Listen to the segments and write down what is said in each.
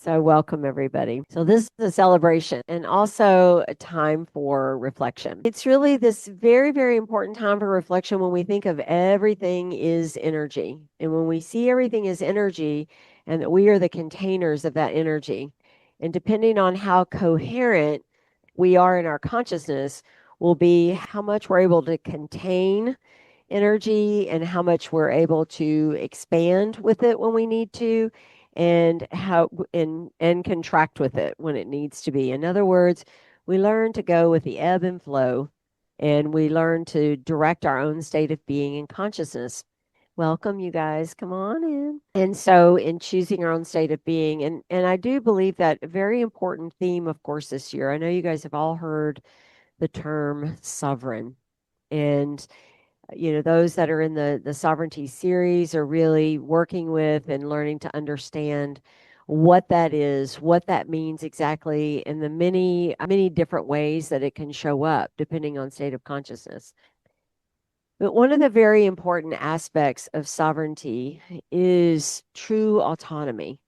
So, welcome everybody. So, this is a celebration and also a time for reflection. It's really this very, very important time for reflection when we think of everything is energy. And when we see everything as energy and that we are the containers of that energy. And depending on how coherent we are in our consciousness, will be how much we're able to contain energy and how much we're able to expand with it when we need to and how and contract with it when it needs to be. In other words, we learn to go with the ebb and flow and we learn to direct our own state of being and consciousness. Welcome, you guys. Come on in. And so, in choosing our own state of being, and I do believe that a very important theme, of course, this year. I know you guys have all heard the term sovereign, and those that are in the sovereignty series are really working with and learning to understand what that is, what that means exactly, and the many different ways that it can show up depending on state of consciousness. But one of the very important aspects of sovereignty is true autonomy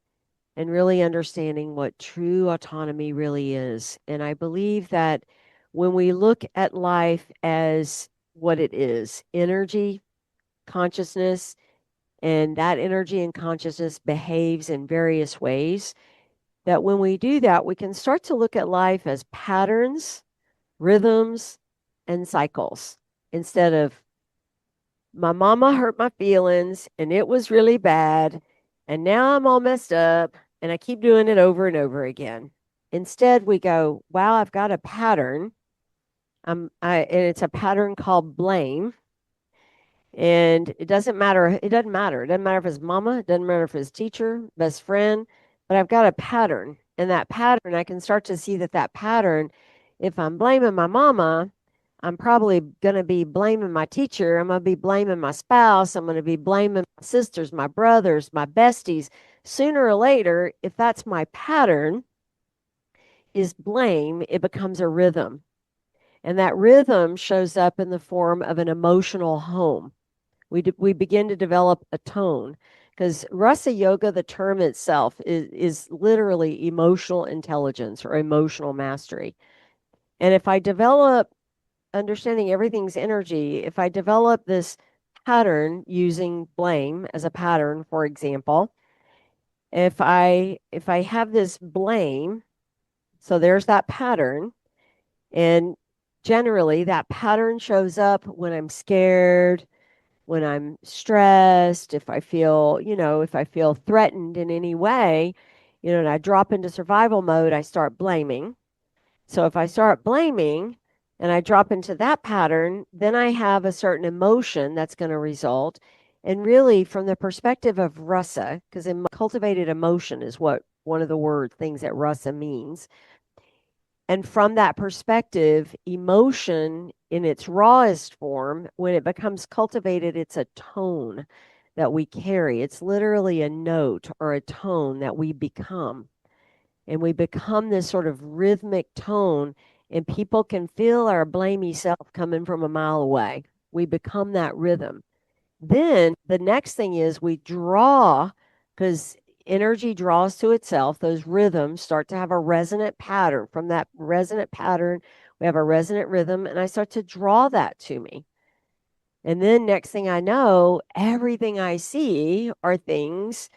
and really understanding what true autonomy really is. And I believe that when we look at life as what it is, energy, consciousness, and that energy and consciousness behaves in various ways, that when we do that, we can start to look at life as patterns, rhythms, and cycles instead of my mama hurt my feelings and it was really bad. And now I'm all messed up and I keep doing it over and over again. Instead, we go, wow, I've got a pattern. And it's a pattern called blame. And it doesn't matter. It doesn't matter. It doesn't matter if it's mama. It doesn't matter if it's teacher, best friend. But I've got a pattern. And that pattern, I can start to see that pattern, if I'm blaming my mama, I'm probably going to be blaming my teacher. I'm going to be blaming my spouse. I'm going to be blaming my sisters, my brothers, my besties. Sooner or later, if that's my pattern, is blame, it becomes a rhythm. And that rhythm shows up in the form of an emotional home. We begin to develop a tone because Rasa Yoga, the term itself, is literally emotional intelligence or emotional mastery. And if I develop understanding everything's energy, if I develop this pattern using blame as a pattern, for example, if I have this blame, so there's that pattern, and generally that pattern shows up when I'm scared, when I'm stressed, if I feel threatened in any way, and I drop into survival mode, I start blaming. So if I start blaming and I drop into that pattern, then I have a certain emotion that's going to result. And really, from the perspective of rasa, because cultivated emotion is what one of the word things that rasa means. And from that perspective, emotion in its rawest form, when it becomes cultivated, it's a tone that we carry. It's literally a note or a tone that we become. And we become this sort of rhythmic tone, and people can feel our blamey self coming from a mile away. We become that rhythm. Then the next thing is we draw, because energy draws to itself. Those rhythms start to have a resonant pattern. From that resonant pattern, we have a resonant rhythm, and I start to draw that to me. And then next thing I know, everything I see are things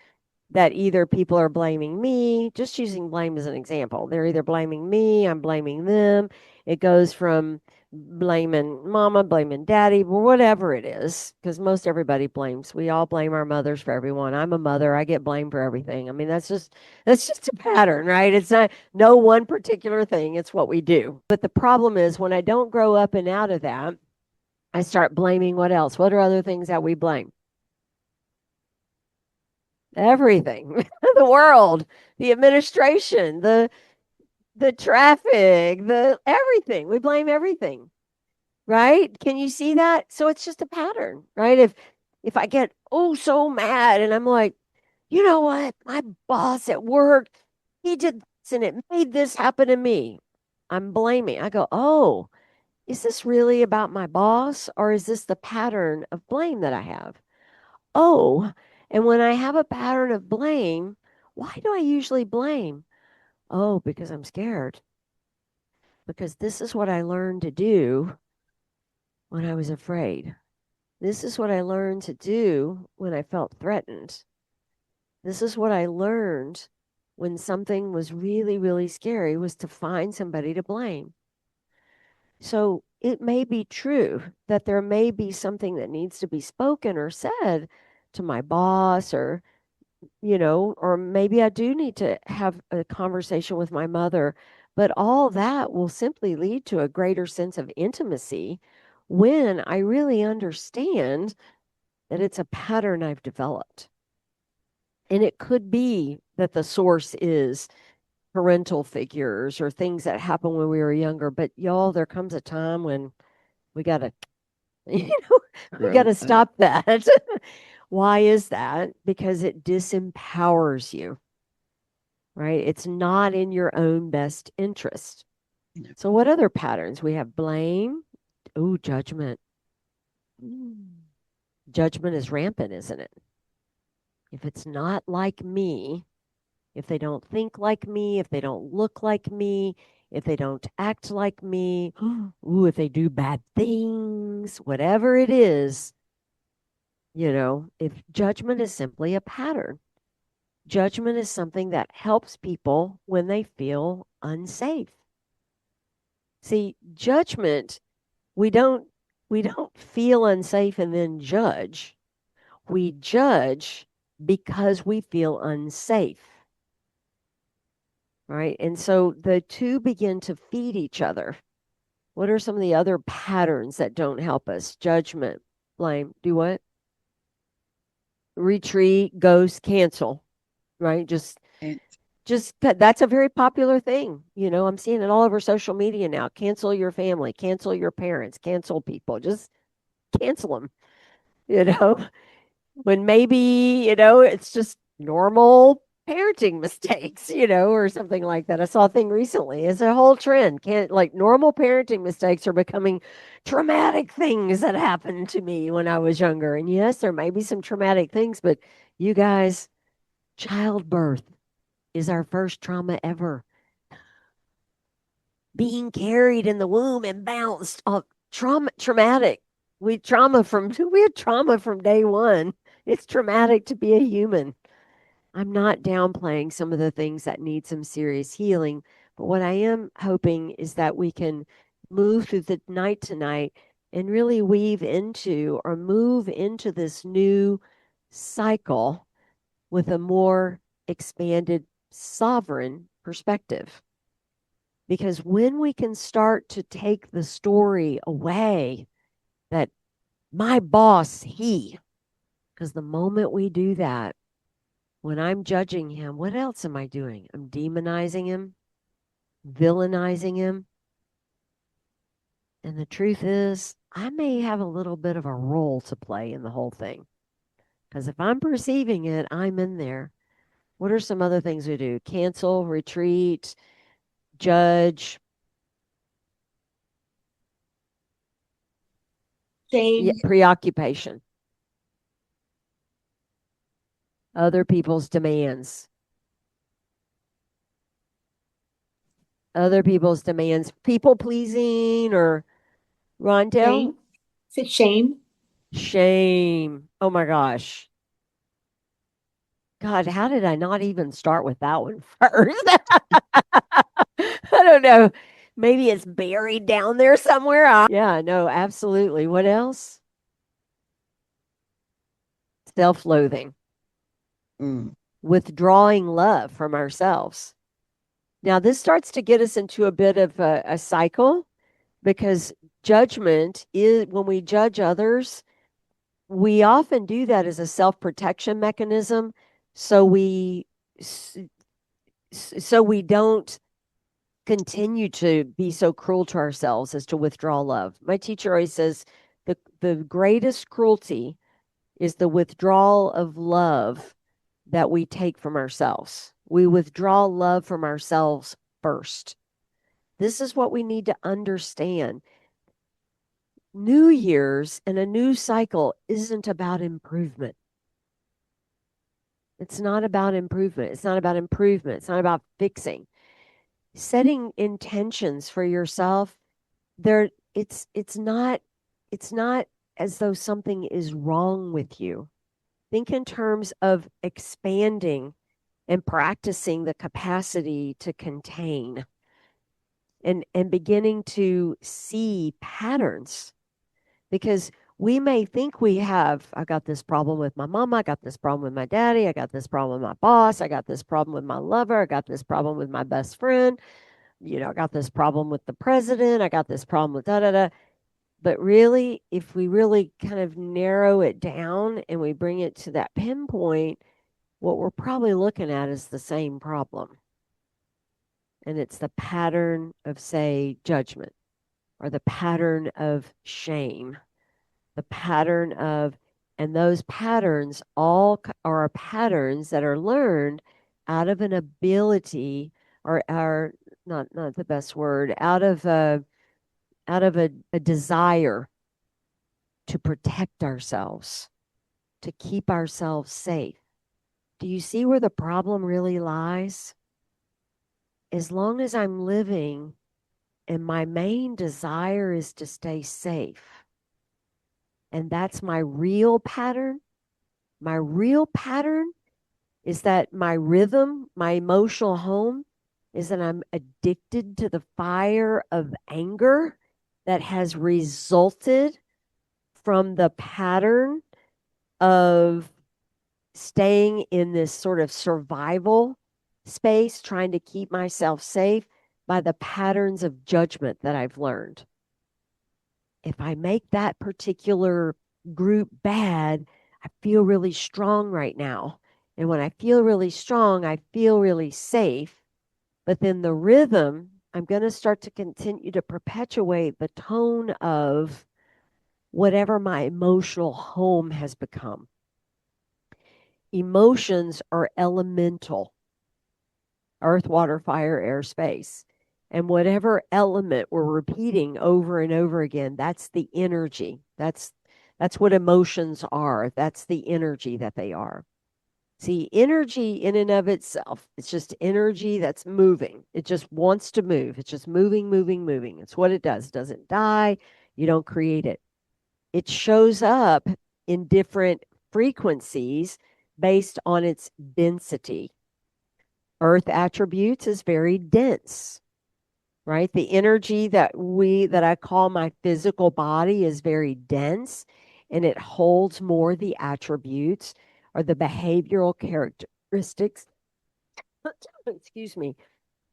that either people are blaming me, just using blame as an example. They're either blaming me, I'm blaming them. It goes from blaming mama, blaming daddy, or whatever it is, because most everybody blames. We all blame our mothers for everyone. I'm a mother, I get blamed for everything. I mean, that's just a pattern, right? It's not no one particular thing, it's what we do. But the problem is when I don't grow up and out of that, I start blaming what else? What are other things that we blame? Everything. The world, the administration, the traffic, the everything. We blame everything, right? Can you see that? So it's just a pattern, right? If I get so mad and I'm like, you know what? My boss at work, he did this and it made this happen to me. I'm blaming. I go, "Oh, is this really about my boss or is this the pattern of blame that I have?" Oh, and when I have a pattern of blame, Why do I usually blame? Oh, because I'm scared. Because this is what I learned to do when I was afraid. This is what I learned to do when I felt threatened. This is what I learned when something was really, really scary, was to find somebody to blame. So it may be true that there may be something that needs to be spoken or said to my boss, or, or maybe I do need to have a conversation with my mother. But all that will simply lead to a greater sense of intimacy when I really understand that it's a pattern I've developed. And it could be that the source is parental figures or things that happened when we were younger. But y'all, there comes a time when we got to, you know, we got Grow to up. stop that. Why is that? Because it disempowers you, right? It's not in your own best interest. Yeah. So, what other patterns? We have blame. Oh, judgment. Mm. Judgment is rampant, isn't it? If it's not like me, if they don't think like me, if they don't look like me, if they don't act like me, ooh, if they do bad things, whatever it is, if judgment is simply a pattern, judgment is something that helps people when they feel unsafe. See, judgment, we don't we don't feel unsafe and then judge. We judge because we feel unsafe. Right. And so the two begin to feed each other. What are some of the other patterns that don't help us? Judgment, blame, do what? Retreat, ghost, cancel, right? And Just that's a very popular thing. I'm seeing it all over social media now. Cancel your family, cancel your parents, cancel people, just cancel them, you know? When maybe, it's just normal parenting mistakes, or something like that. I saw a thing recently. It's a whole trend. Can't like normal parenting mistakes are becoming traumatic things that happened to me when I was younger. And yes, there may be some traumatic things, but you guys, childbirth is our first trauma ever. Being carried in the womb and bounced off traumatic. We had trauma from day one. It's traumatic to be a human. I'm not downplaying some of the things that need some serious healing, but what I am hoping is that we can move through the night tonight and really weave into or move into this new cycle with a more expanded sovereign perspective. Because when we can start to take the story away that my boss, he, because the moment we do that, when I'm judging him, what else am I doing? I'm demonizing him, villainizing him. And the truth is, I may have a little bit of a role to play in the whole thing. Because if I'm perceiving it, I'm in there. What are some other things we do? Cancel, retreat, judge, yeah, Shame, preoccupation, other people's demands, people pleasing, or Rondell, shame, is it shame? shame. Oh my gosh. God, how did I not even start with that one first? I don't know. Maybe it's buried down there somewhere. Yeah, no, absolutely. What else? Self loathing, mm, withdrawing love from ourselves. Now, this starts to get us into a bit of a cycle because judgment is when we judge others, we often do that as a self protection mechanism. So we don't continue to be so cruel to ourselves as to withdraw love. My teacher always says the greatest cruelty is the withdrawal of love that we take from ourselves. We withdraw love from ourselves first. This is what we need to understand. New Year's and a new cycle isn't about improvement. It's not about improvement. It's not about improvement. It's not about fixing. Setting intentions for yourself, there it's not as though something is wrong with you. Think in terms of expanding and practicing the capacity to contain and beginning to see patterns, because we may think I got this problem with my mama, I got this problem with my daddy, I got this problem with my boss, I got this problem with my lover, I got this problem with my best friend, I got this problem with the president, I got this problem with da da da. But really, if we really kind of narrow it down and we bring it to that pinpoint, what we're probably looking at is the same problem. And it's the pattern of, say, judgment, or the pattern of shame, the pattern of, and those patterns all are patterns that are learned out of an ability, or are not the best word, out of a desire to protect ourselves, to keep ourselves safe. Do you see where the problem really lies? As long as I'm living and my main desire is to stay safe, and that's my real pattern, my real pattern is that my rhythm, my emotional home, is that I'm addicted to the fire of anger that has resulted from the pattern of staying in this sort of survival space, trying to keep myself safe by the patterns of judgment that I've learned. If I make that particular group bad, I feel really strong right now. And when I feel really strong, I feel really safe. But then the rhythm, I'm going to start to continue to perpetuate the tone of whatever my emotional home has become. Emotions are elemental: earth, water, fire, air, space. And whatever element we're repeating over and over again, that's the energy. That's what emotions are. That's the energy that they are. See, energy in and of itself, it's just energy that's moving. It just wants to move. It's just moving, moving, moving. It's what it does. It doesn't die. You don't create it. It shows up in different frequencies based on its density. Earth attributes is very dense, right? The energy that I call my physical body is very dense, and it holds more the attributes or the behavioral characteristics, excuse me,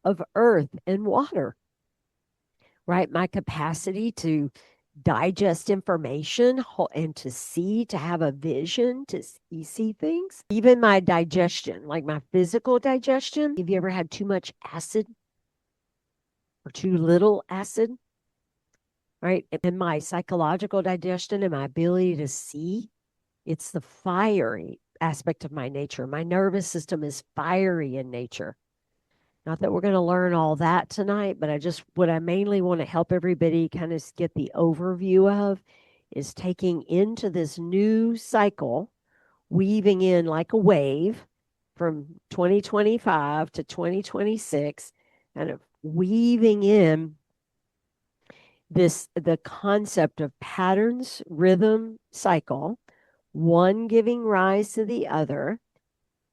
of earth and water, right? My capacity to digest information and to have a vision, to see things. Even my digestion, like my physical digestion. Have you ever had too much acid or too little acid? Right? And my psychological digestion and my ability to see, it's the fiery aspect of my nature. My nervous system is fiery in nature. Not that we're going to learn all that tonight, but what I mainly want to help everybody kind of get the overview of is taking into this new cycle, weaving in like a wave from 2025 to 2026, kind of weaving in the concept of patterns, rhythm, cycle, one giving rise to the other,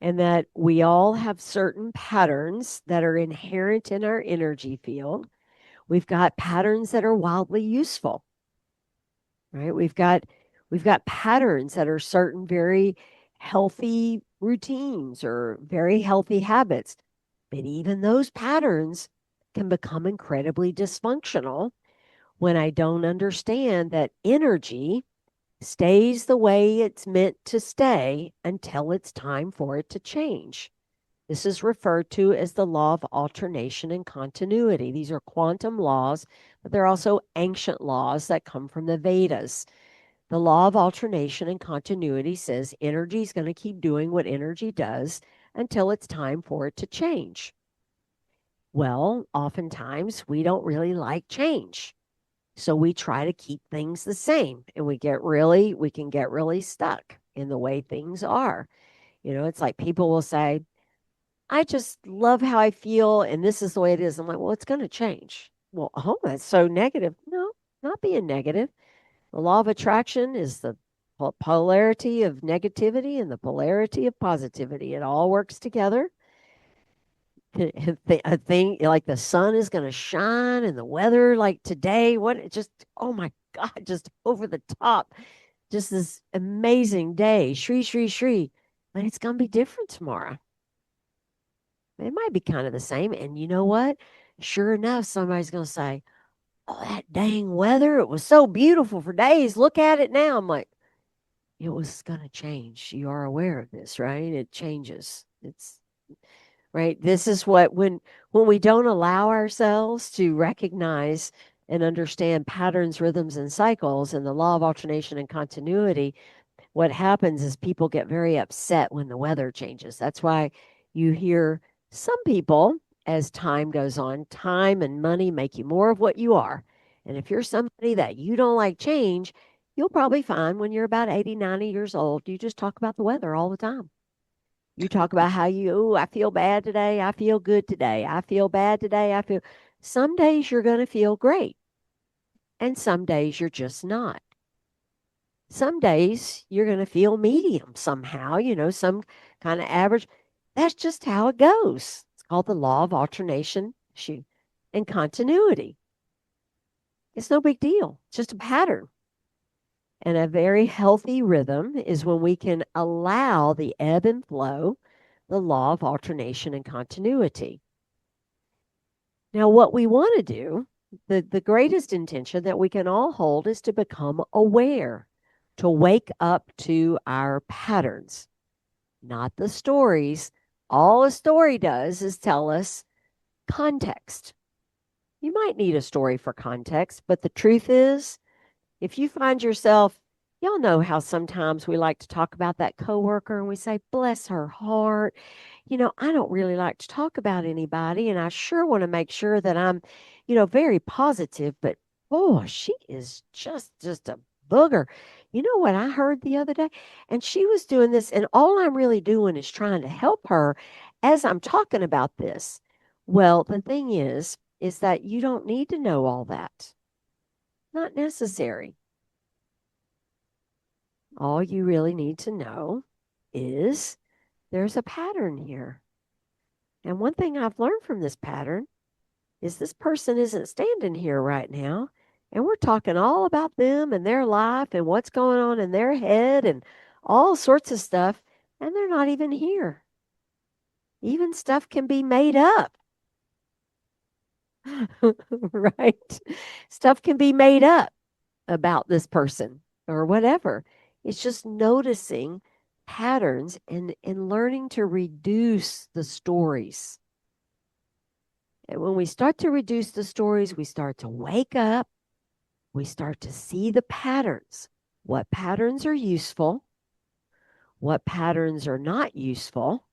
and that we all have certain patterns that are inherent in our energy field. We've got patterns that are wildly useful, right? We've got patterns that are certain very healthy routines or very healthy habits. But even those patterns can become incredibly dysfunctional when I don't understand that energy stays the way it's meant to stay until it's time for it to change. This is referred to as the law of alternation and continuity. These are quantum laws, but they're also ancient laws that come from the Vedas. The law of alternation and continuity says energy is going to keep doing what energy does until it's time for it to change. Well, oftentimes we don't really like change. So we try to keep things the same, and we can get really stuck in the way things are. It's like people will say, I just love how I feel, and this is the way it is. I'm like, well, it's going to change. Well, oh, that's so negative. No, not being negative. The law of attraction is the polarity of negativity and the polarity of positivity. It all works together. A thing like the sun is going to shine and the weather, like today, what it just, oh my God, just over the top. Just this amazing day. Shri, Shri, Shri. But it's going to be different tomorrow. It might be kind of the same. And you know what? Sure enough, somebody's going to say, oh, that dang weather, it was so beautiful for days. Look at it now. I'm like, it was going to change. You are aware of this, right? It changes. It's right. This is what when we don't allow ourselves to recognize and understand patterns, rhythms, and cycles and the law of alternation and continuity, what happens is people get very upset when the weather changes. That's why you hear some people, as time goes on, time and money make you more of what you are. And if you're somebody that you don't like change, you'll probably find when you're about 80, 90 years old, you just talk about the weather all the time. You talk about how I feel bad today. I feel good today. I feel bad today. Some days you're going to feel great, and some days you're just not. Some days you're going to feel medium somehow, some kind of average. That's just how it goes. It's called the law of alternation and continuity. It's no big deal. It's just a pattern. And a very healthy rhythm is when we can allow the ebb and flow, the law of alternation and continuity. Now, what we want to do, the greatest intention that we can all hold is to become aware, to wake up to our patterns, not the stories. All a story does is tell us context. You might need a story for context, but the truth is, if you find yourself, y'all know how sometimes we like to talk about that coworker and we say, bless her heart. I don't really like to talk about anybody, and I sure want to make sure that I'm, very positive, but oh, she is just a booger. You know what I heard the other day? And she was doing this, and all I'm really doing is trying to help her as I'm talking about this. Well, the thing is that you don't need to know all that. Not necessary. All you really need to know is there's a pattern here. And one thing I've learned from this pattern is this person isn't standing here right now. And we're talking all about them and their life and what's going on in their head and all sorts of stuff. And they're not even here. Even stuff can be made up, right? Stuff can be made up about this person or whatever. It's just noticing patterns and learning to reduce the stories. And when we start to reduce the stories, we start to wake up. We start to see the patterns. What patterns are useful? What patterns are not useful?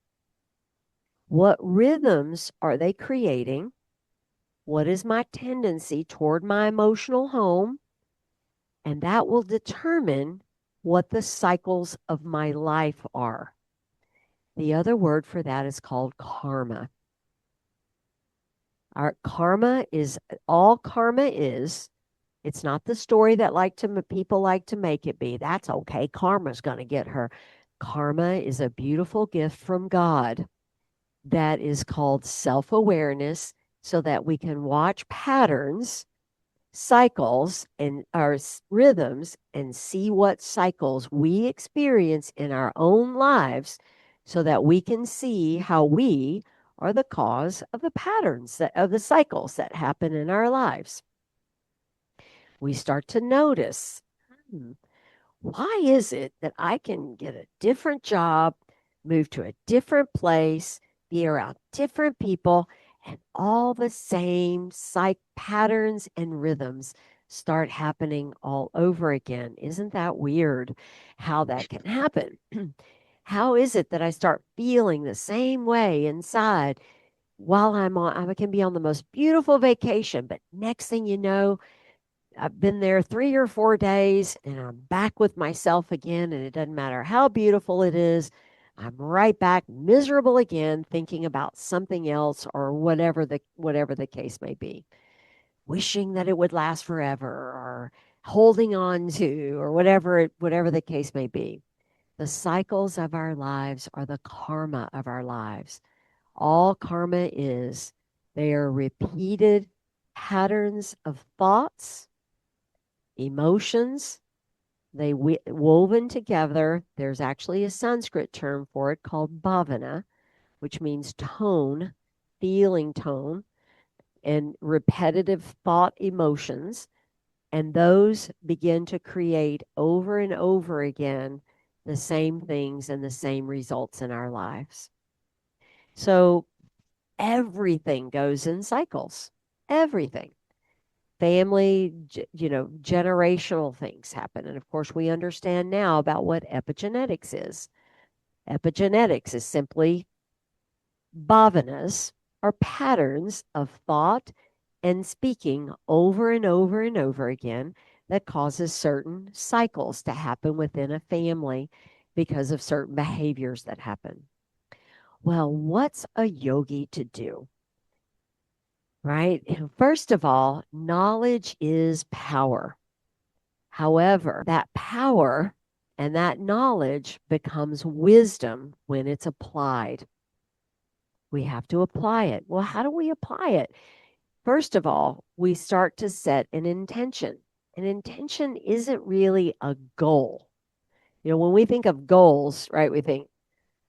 What rhythms are they creating? What is my tendency toward my emotional home? And that will determine what the cycles of my life are. The other word for that is called karma. Our karma is all karma is. It's not the story that people like to make it be. That's okay. Karma's going to get her. Karma is a beautiful gift from God that is called self-awareness so that we can watch patterns, cycles, and our rhythms and see what cycles we experience in our own lives so that we can see how we are the cause of the patterns of the cycles that happen in our lives. We start to notice, why is it that I can get a different job, move to a different place, be around different people, and all the same patterns and rhythms start happening all over again? Isn't that weird how that can happen? How is it that I start feeling the same way inside while I can be on the most beautiful vacation, but next thing you know, I've been there 3 or 4 days and I'm back with myself again. And it doesn't matter how beautiful it is. I'm right back miserable again, thinking about something else or whatever the case may be, wishing that it would last forever or holding on to or whatever the case may be. The cycles of our lives are the karma of our lives. All karma is, they are repeated patterns of thoughts, emotions, they woven together. There's actually a Sanskrit term for it called bhavana, which means tone, feeling tone, and repetitive thought emotions. And those begin to create over and over again the same things and the same results in our lives. So everything goes in cycles. Everything. Family, generational things happen. And of course, we understand now about what epigenetics is. Epigenetics is simply bhavanas, or patterns of thought and speaking over and over and over again that causes certain cycles to happen within a family because of certain behaviors that happen. Well, what's a yogi to do? Right? First of all, knowledge is power. However, that power and that knowledge becomes wisdom when it's applied. We have to apply it. Well, how do we apply it? First of all, we start to set an intention. An intention isn't really a goal. When we think of goals, right, we think,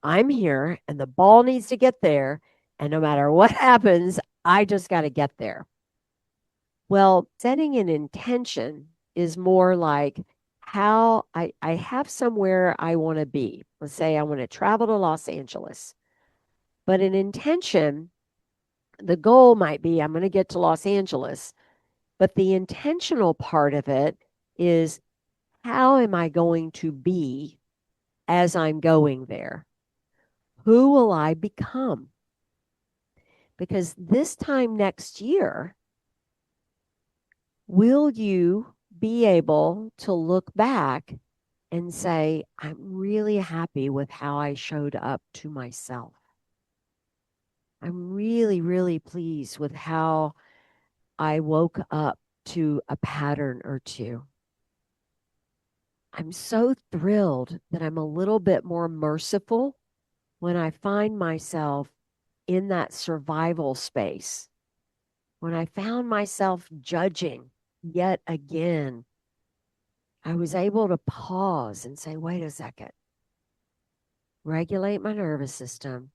I'm here and the ball needs to get there. And no matter what happens, I just got to get there. Well, setting an intention is more like how I have somewhere I want to be. Let's say I want to travel to Los Angeles. But an intention, the goal might be I'm going to get to Los Angeles. But the intentional part of it is how am I going to be as I'm going there? Who will I become? Because this time next year, will you be able to look back and say, I'm really happy with how I showed up to myself? I'm really, really pleased with how I woke up to a pattern or two. I'm so thrilled that I'm a little bit more merciful when I find myself in that survival space. When I found myself judging yet again, I was able to pause and say, wait a second, regulate my nervous system,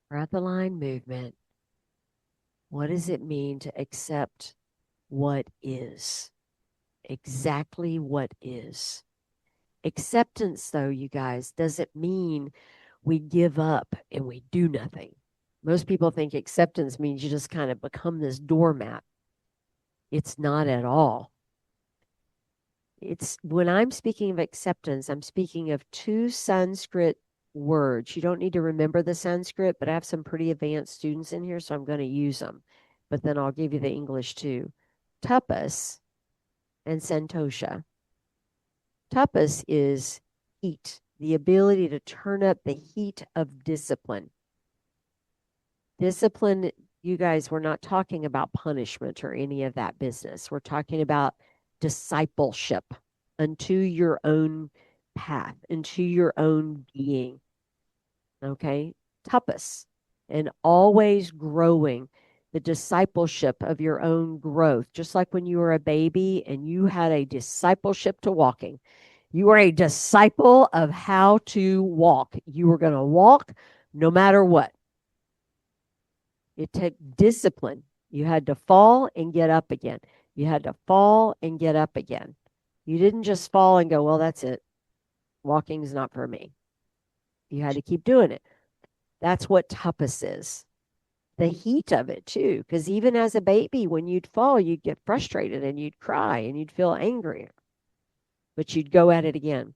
breath line movement. What does it mean to accept what is? Exactly what is. Acceptance, though, you guys, doesn't mean we give up and we do nothing. Most people think acceptance means you just kind of become this doormat. It's not at all. It's when I'm speaking of acceptance, I'm speaking of two Sanskrit words. You don't need to remember the Sanskrit, but I have some pretty advanced students in here, so I'm going to use them. But then I'll give you the English too. Tapas and santosha. Tapas is heat, the ability to turn up the heat of discipline. Discipline, you guys, we're not talking about punishment or any of that business. We're talking about discipleship unto your own path, into your own being. Okay? Tapas. And always growing, the discipleship of your own growth. Just like when you were a baby and you had a discipleship to walking. You were a disciple of how to walk. You were going to walk no matter what. It took discipline. You had to fall and get up again. You had to fall and get up again. You didn't just fall and go, well, that's it. Walking is not for me. You had to keep doing it. That's what tapas is. The heat of it, too. Because even as a baby, when you'd fall, you'd get frustrated and you'd cry and you'd feel angry. But you'd go at it again.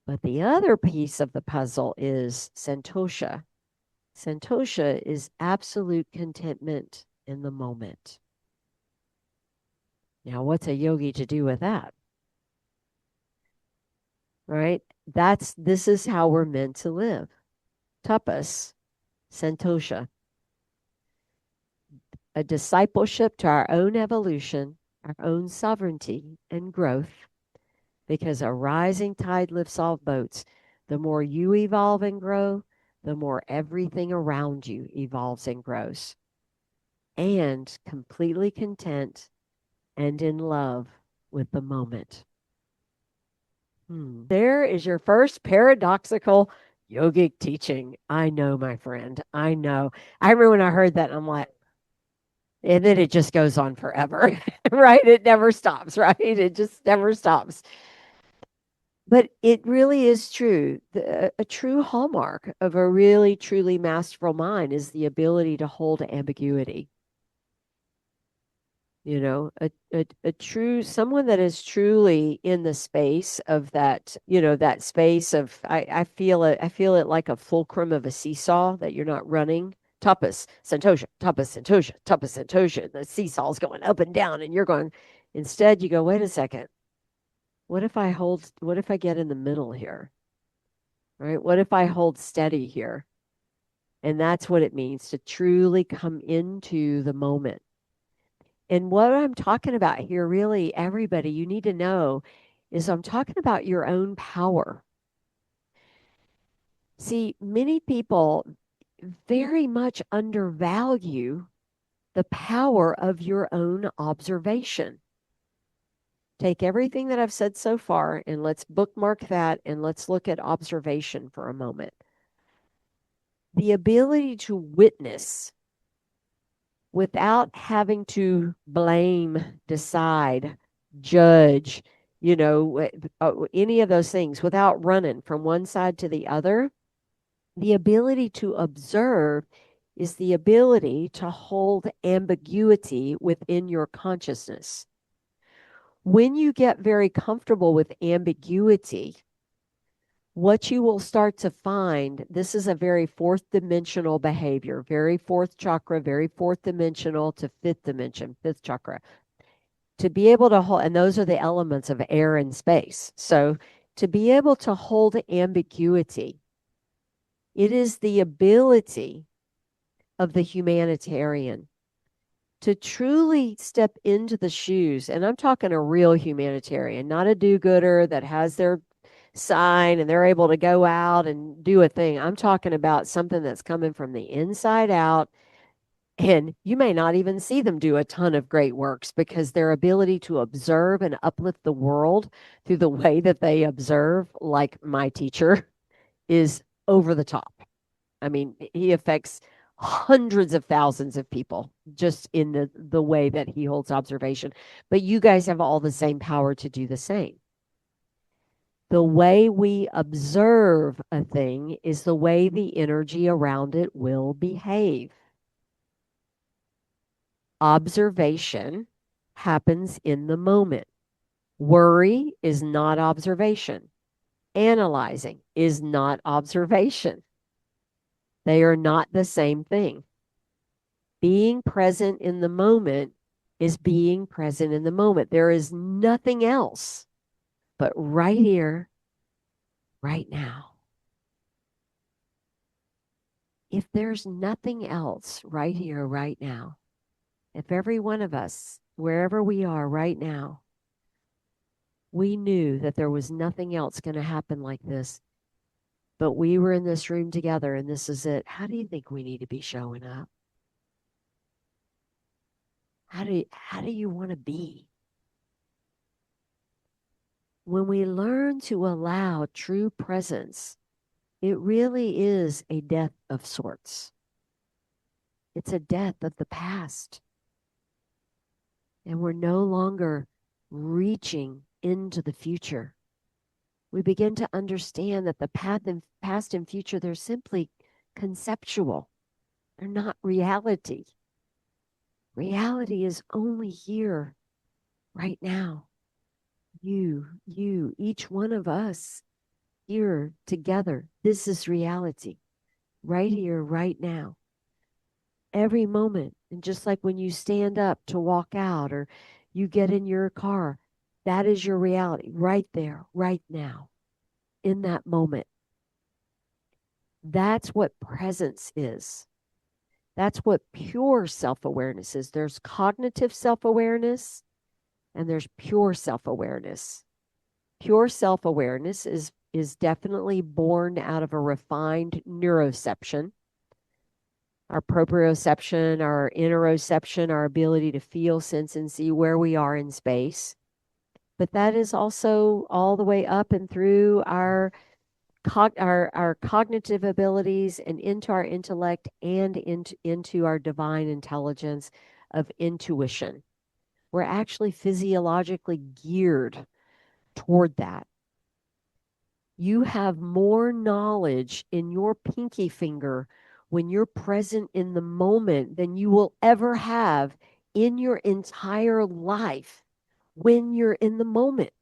But the other piece of the puzzle is santosha. Santosha is absolute contentment in the moment. Now, what's a yogi to do with that? Right? This is how we're meant to live. Tapas, santosha, a discipleship to our own evolution, our own sovereignty and growth, because a rising tide lifts all boats. The more you evolve and grow, the more everything around you evolves and grows. And completely content and in love with the moment. There is your first paradoxical yogic teaching. I know, my friend. I know. I remember when I heard that, I'm like, and then it just goes on forever, right? It never stops, right? It just never stops. But it really is true. A true hallmark of a really, truly masterful mind is the ability to hold ambiguity. You know, a true someone that is truly in the space of that, that space of I feel it like a fulcrum of a seesaw that you're not running. Tapas, Santosha, Tapas, Santosha, Tapas, Santosha. The seesaw's going up and down and you're going, instead you go, wait a second. What if I get in the middle here? Right? What if I hold steady here? And that's what it means to truly come into the moment. And what I'm talking about here, really, everybody, you need to know is I'm talking about your own power. See, many people very much undervalue the power of your own observation. Take everything that I've said so far and let's bookmark that and let's look at observation for a moment. The ability to witness without having to blame, decide, judge, any of those things, without running from one side to the other. The ability to observe is the ability to hold ambiguity within your consciousness. When you get very comfortable with ambiguity, what you will start to find, this is a very fourth dimensional behavior, very fourth chakra, very fourth dimensional to fifth dimension, fifth chakra. To be able to hold, and those are the elements of air and space. So to be able to hold ambiguity, it is the ability of the humanitarian to truly step into the shoes. And I'm talking a real humanitarian, not a do-gooder that has their sign and they're able to go out and do a thing. I'm talking about something that's coming from the inside out. And you may not even see them do a ton of great works because their ability to observe and uplift the world through the way that they observe, like my teacher, is over the top. I mean, he affects hundreds of thousands of people just in the way that he holds observation. But you guys have all the same power to do the same. The way we observe a thing is the way the energy around it will behave. Observation happens in the moment. Worry is not observation. Analyzing is not observation. They are not the same thing. Being present in the moment is being present in the moment. There is nothing else but right here, right now. If there's nothing else right here, right now, if every one of us, wherever we are right now, we knew that there was nothing else going to happen like this, but we were in this room together and this is it, how do you think we need to be showing up? How do you want to be? When we learn to allow true presence, it really is a death of sorts. It's a death of the past. And we're no longer reaching into the future. We begin to understand that the past and future, they're simply conceptual. They're not reality. Reality is only here, right now. You, each one of us here together. This is reality, right here, right now. Every moment. And just like when you stand up to walk out or you get in your car, that is your reality right there, right now. in that moment. That's what presence is. That's what pure self awareness is. There's cognitive self awareness and there's pure self awareness. Pure self awareness is definitely born out of a refined neuroception. Our proprioception, our interoception, our ability to feel, sense, and see where we are in space. But that is also all the way up and through our cognitive abilities and into our intellect and into our divine intelligence of intuition. We're actually physiologically geared toward that. You have more knowledge in your pinky finger when you're present in the moment than you will ever have in your entire life when you're in the moment.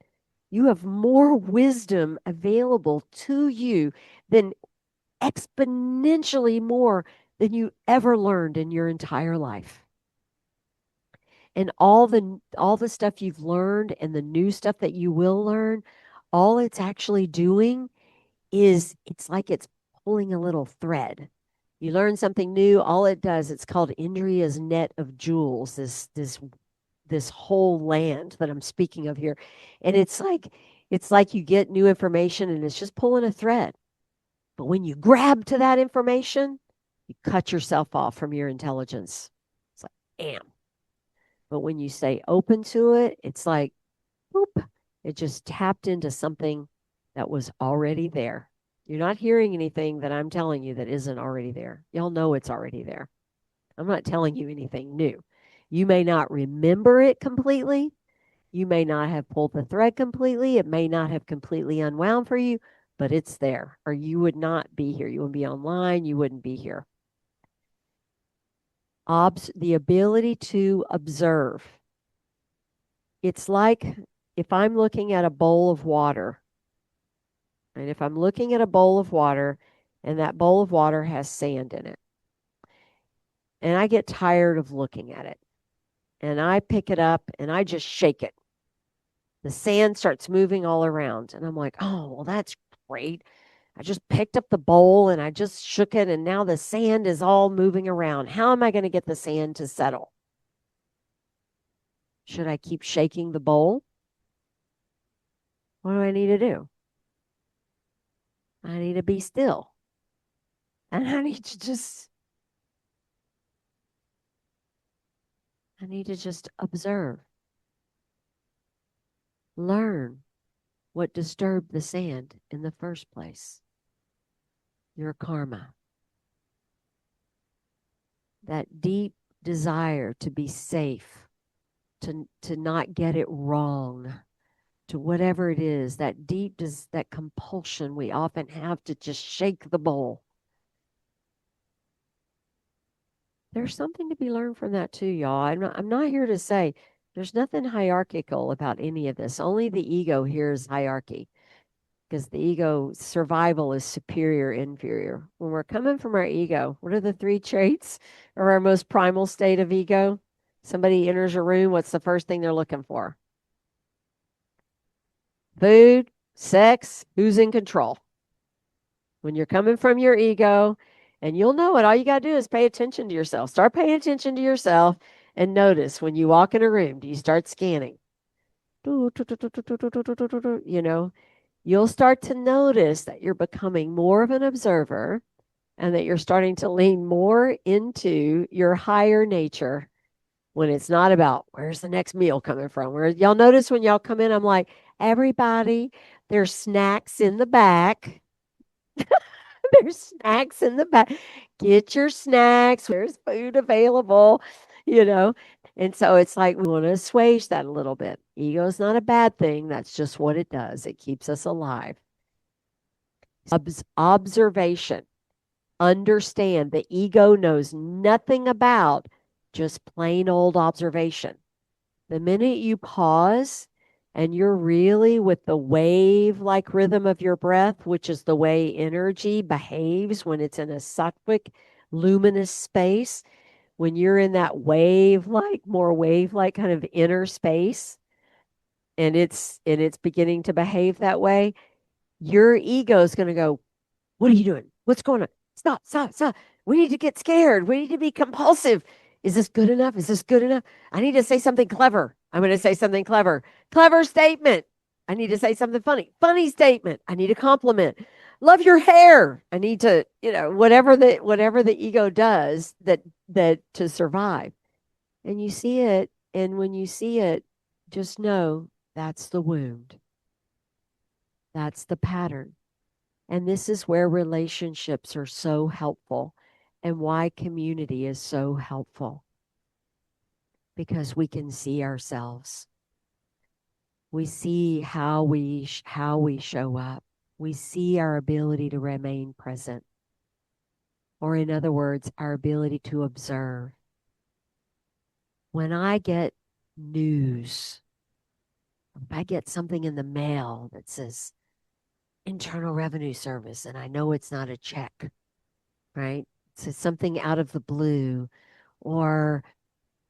You have more wisdom available to you than exponentially more than you ever learned in your entire life. And all the stuff you've learned and the new stuff that you will learn, all it's actually doing is it's like it's pulling a little thread. You learn something new, all it does, it's called Indriya's net of jewels, this whole land that I'm speaking of here. And it's like you get new information and it's just pulling a thread. But when you grab to that information, you cut yourself off from your intelligence. It's like, damn. But when you stay open to it, it's like, boop, it just tapped into something that was already there. You're not hearing anything that I'm telling you that isn't already there. Y'all know it's already there. I'm not telling you anything new. You may not remember it completely. You may not have pulled the thread completely. It may not have completely unwound for you, but it's there, or you would not be here. You wouldn't be online. You wouldn't be here. The ability to observe. It's like if I'm looking at a bowl of water, and if I'm looking at a bowl of water and that bowl of water has sand in it, and I get tired of looking at it, and I pick it up and I just shake it. The sand starts moving all around, and I'm like, oh, well, that's great. I just picked up the bowl and I just shook it, and now the sand is all moving around. How am I going to get the sand to settle? Should I keep shaking the bowl? What do I need to do? I need to be still. And I need to just observe. Learn what disturbed the sand in the first place. Your karma. That deep desire to be safe, to not get it wrong, to whatever it is, that that compulsion we often have to just shake the bowl. There's something to be learned from that too, y'all. I'm not here to say there's nothing hierarchical about any of this. Only the ego hears hierarchy because the ego survival is superior, inferior. When we're coming from our ego, what are the three traits of our most primal state of ego? Somebody enters a room, what's the first thing they're looking for? Food, sex, who's in control? When you're coming from your ego, and you'll know it, all you got to do is pay attention to yourself. Start paying attention to yourself and notice when you walk in a room, do you start scanning? You know, you'll start to notice that you're becoming more of an observer and that you're starting to lean more into your higher nature when it's not about where's the next meal coming from. Where y'all notice when y'all come in, I'm like, everybody, there's snacks in the back. There's snacks in the back. Get your snacks. There's food available, you know. And so it's like we want to assuage that a little bit. Ego is not a bad thing. That's just what it does. It keeps us alive. Observation. Understand the ego knows nothing about just plain old observation. The minute you pause and you're really with the wave like rhythm of your breath, which is the way energy behaves when it's in a sattvic, luminous space, when you're in that more wave like kind of inner space, and it's beginning to behave that way, your ego is going to go, what are you doing? What's going on? Stop, stop, stop. We need to get scared. We need to be compulsive. Is this good enough? Is this good enough? I need to say something clever. I'm going to say something clever. Clever statement. I need to say something funny. Funny statement. I need a compliment. Love your hair. I need to, whatever the ego does that to survive. And you see it, and when you see it, just know that's the wound. That's the pattern. And this is where relationships are so helpful and why community is so helpful, because we can see ourselves. We see how we show up. We see our ability to remain present. Or in other words, our ability to observe. When I get news, if I get something in the mail that says Internal Revenue Service and I know it's not a check, right? So something out of the blue, or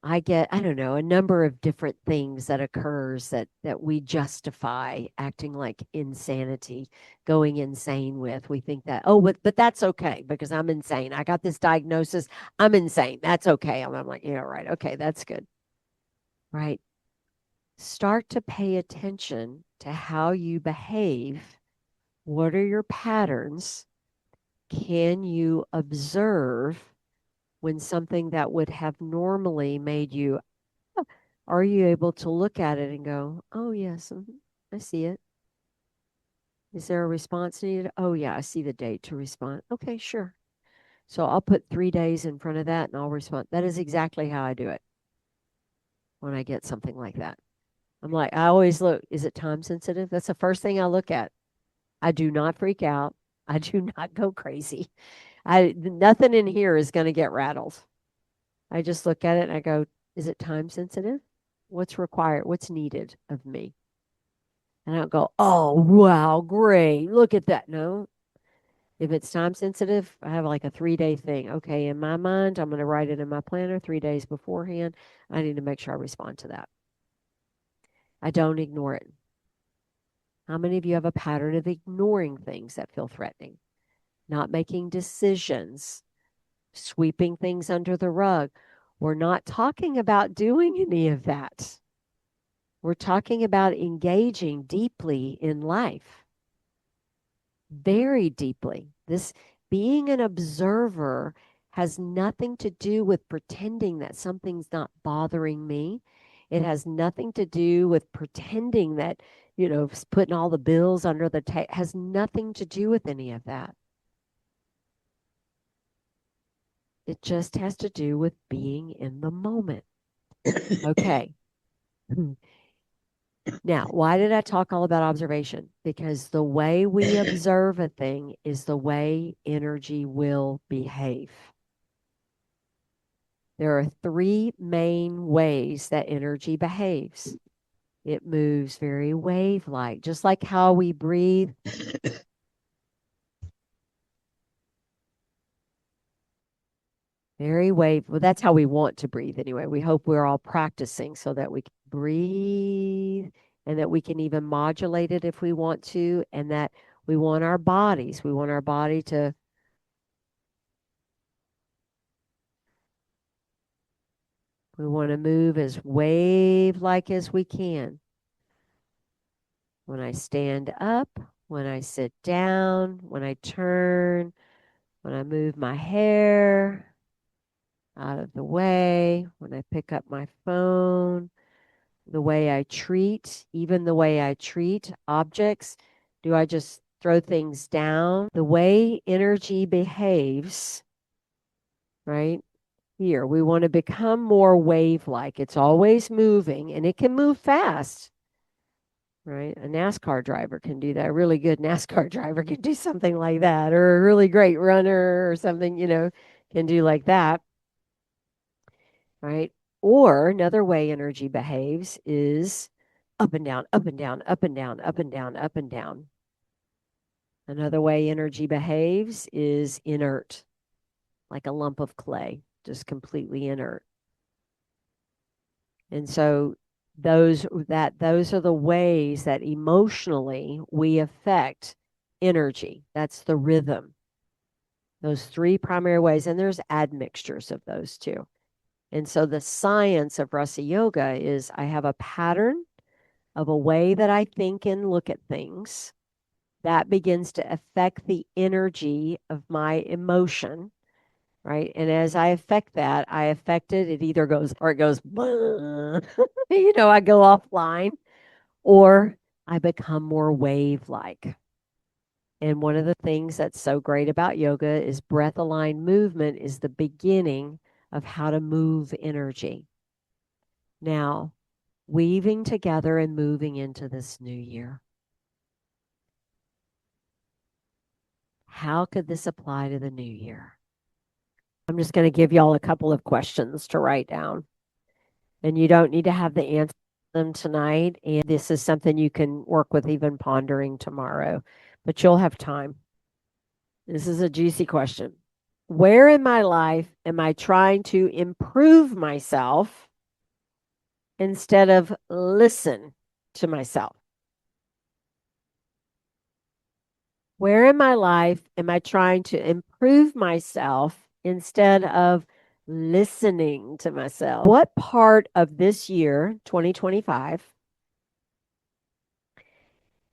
I get, I don't know, a number of different things that occurs that we justify acting like insanity, going insane with. We think that, oh, but that's okay because I'm insane. I got this diagnosis. I'm insane. That's okay. I'm like, yeah, right. Okay, that's good. Right. Start to pay attention to how you behave. What are your patterns? Can you observe when something that would have normally made you, "Oh," are you able to look at it and go, oh, yes, I see it. Is there a response needed? Oh, yeah, I see the date to respond. Okay, sure. So I'll put 3 days in front of that and I'll respond. That is exactly how I do it when I get something like that. I'm like, I always look, is it time sensitive? That's the first thing I look at. I do not freak out. I do not go crazy. Nothing in here is going to get rattled. I just look at it and I go, is it time sensitive? What's required? What's needed of me? And I don't go, oh, wow, great. Look at that. No. If it's time sensitive, I have like a 3 day thing. Okay, in my mind, I'm going to write it in my planner 3 days beforehand. I need to make sure I respond to that. I don't ignore it. How many of you have a pattern of ignoring things that feel threatening? Not making decisions, sweeping things under the rug. We're not talking about doing any of that. We're talking about engaging deeply in life, very deeply. This being an observer has nothing to do with pretending that something's not bothering me. It has nothing to do with pretending that, putting all the bills under the table. Has nothing to do with any of that. It just has to do with being in the moment. Okay. Now, why did I talk all about observation? Because the way we observe a thing is the way energy will behave. There are three main ways that energy behaves. It moves very wave-like, just like how we breathe. Very wave. Well, that's how we want to breathe anyway. We hope we're all practicing so that we can breathe and that we can even modulate it if we want to, and that we want our bodies. We want our body to we want to move as wave-like as we can. When I stand up, when I sit down, when I turn, when I move my hair out of the way, when I pick up my phone, the way I treat, even the way I treat objects. Do I just throw things down? The way energy behaves, right? Here, we want to become more wave-like. It's always moving and it can move fast, right? A NASCAR driver can do that. A really good NASCAR driver can do something like that, or a really great runner or something, can do like that, right? Or another way energy behaves is up and down, up and down, up and down, up and down, up and down. Another way energy behaves is inert, like a lump of clay, just completely inert. And so those are the ways that emotionally we affect energy. That's the rhythm. Those three primary ways. And there's admixtures of those too. And so the science of Rasa Yoga is I have a pattern of a way that I think and look at things that begins to affect the energy of my emotion, right? And as I affect that, I affect it. It either goes or it goes, I go offline, or I become more wave like. And one of the things that's so great about yoga is breath aligned movement is the beginning of how to move energy. Now, weaving together and moving into this new year. How could this apply to the new year? I'm just going to give y'all a couple of questions to write down. And you don't need to have the answer to them tonight. And this is something you can work with even pondering tomorrow, but you'll have time. This is a juicy question. Where in my life am I trying to improve myself instead of listen to myself? Where in my life am I trying to improve myself instead of listening to myself? What part of this year, 2025,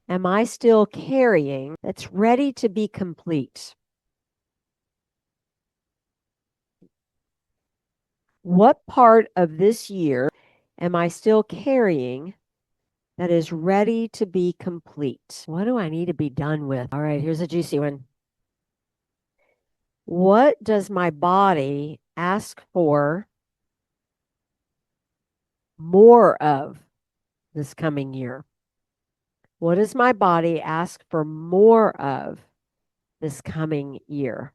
am I still carrying that's ready to be complete? What part of this year am I still carrying that is ready to be complete? What do I need to be done with? All right, here's a juicy one. What does my body ask for more of this coming year? What does my body ask for more of this coming year?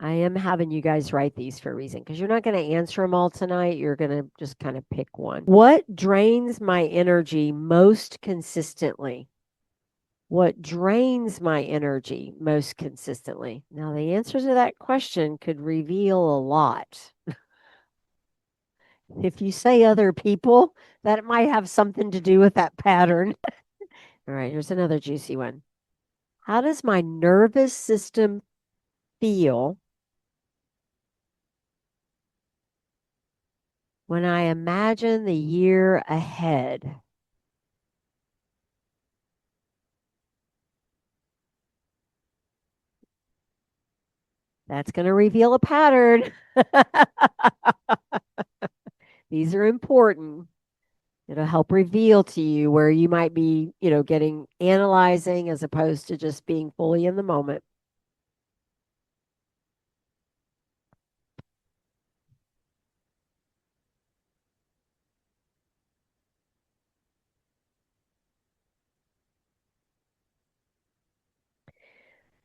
I am having you guys write these for a reason because you're not going to answer them all tonight. You're going to just kind of pick one. What drains my energy most consistently? What drains my energy most consistently? Now, the answer to that question could reveal a lot. If you say other people, that might have something to do with that pattern. All right, here's another juicy one. How does my nervous system feel when I imagine the year ahead? That's going to reveal a pattern. These are important. It'll help reveal to you where you might be, getting analyzing as opposed to just being fully in the moment.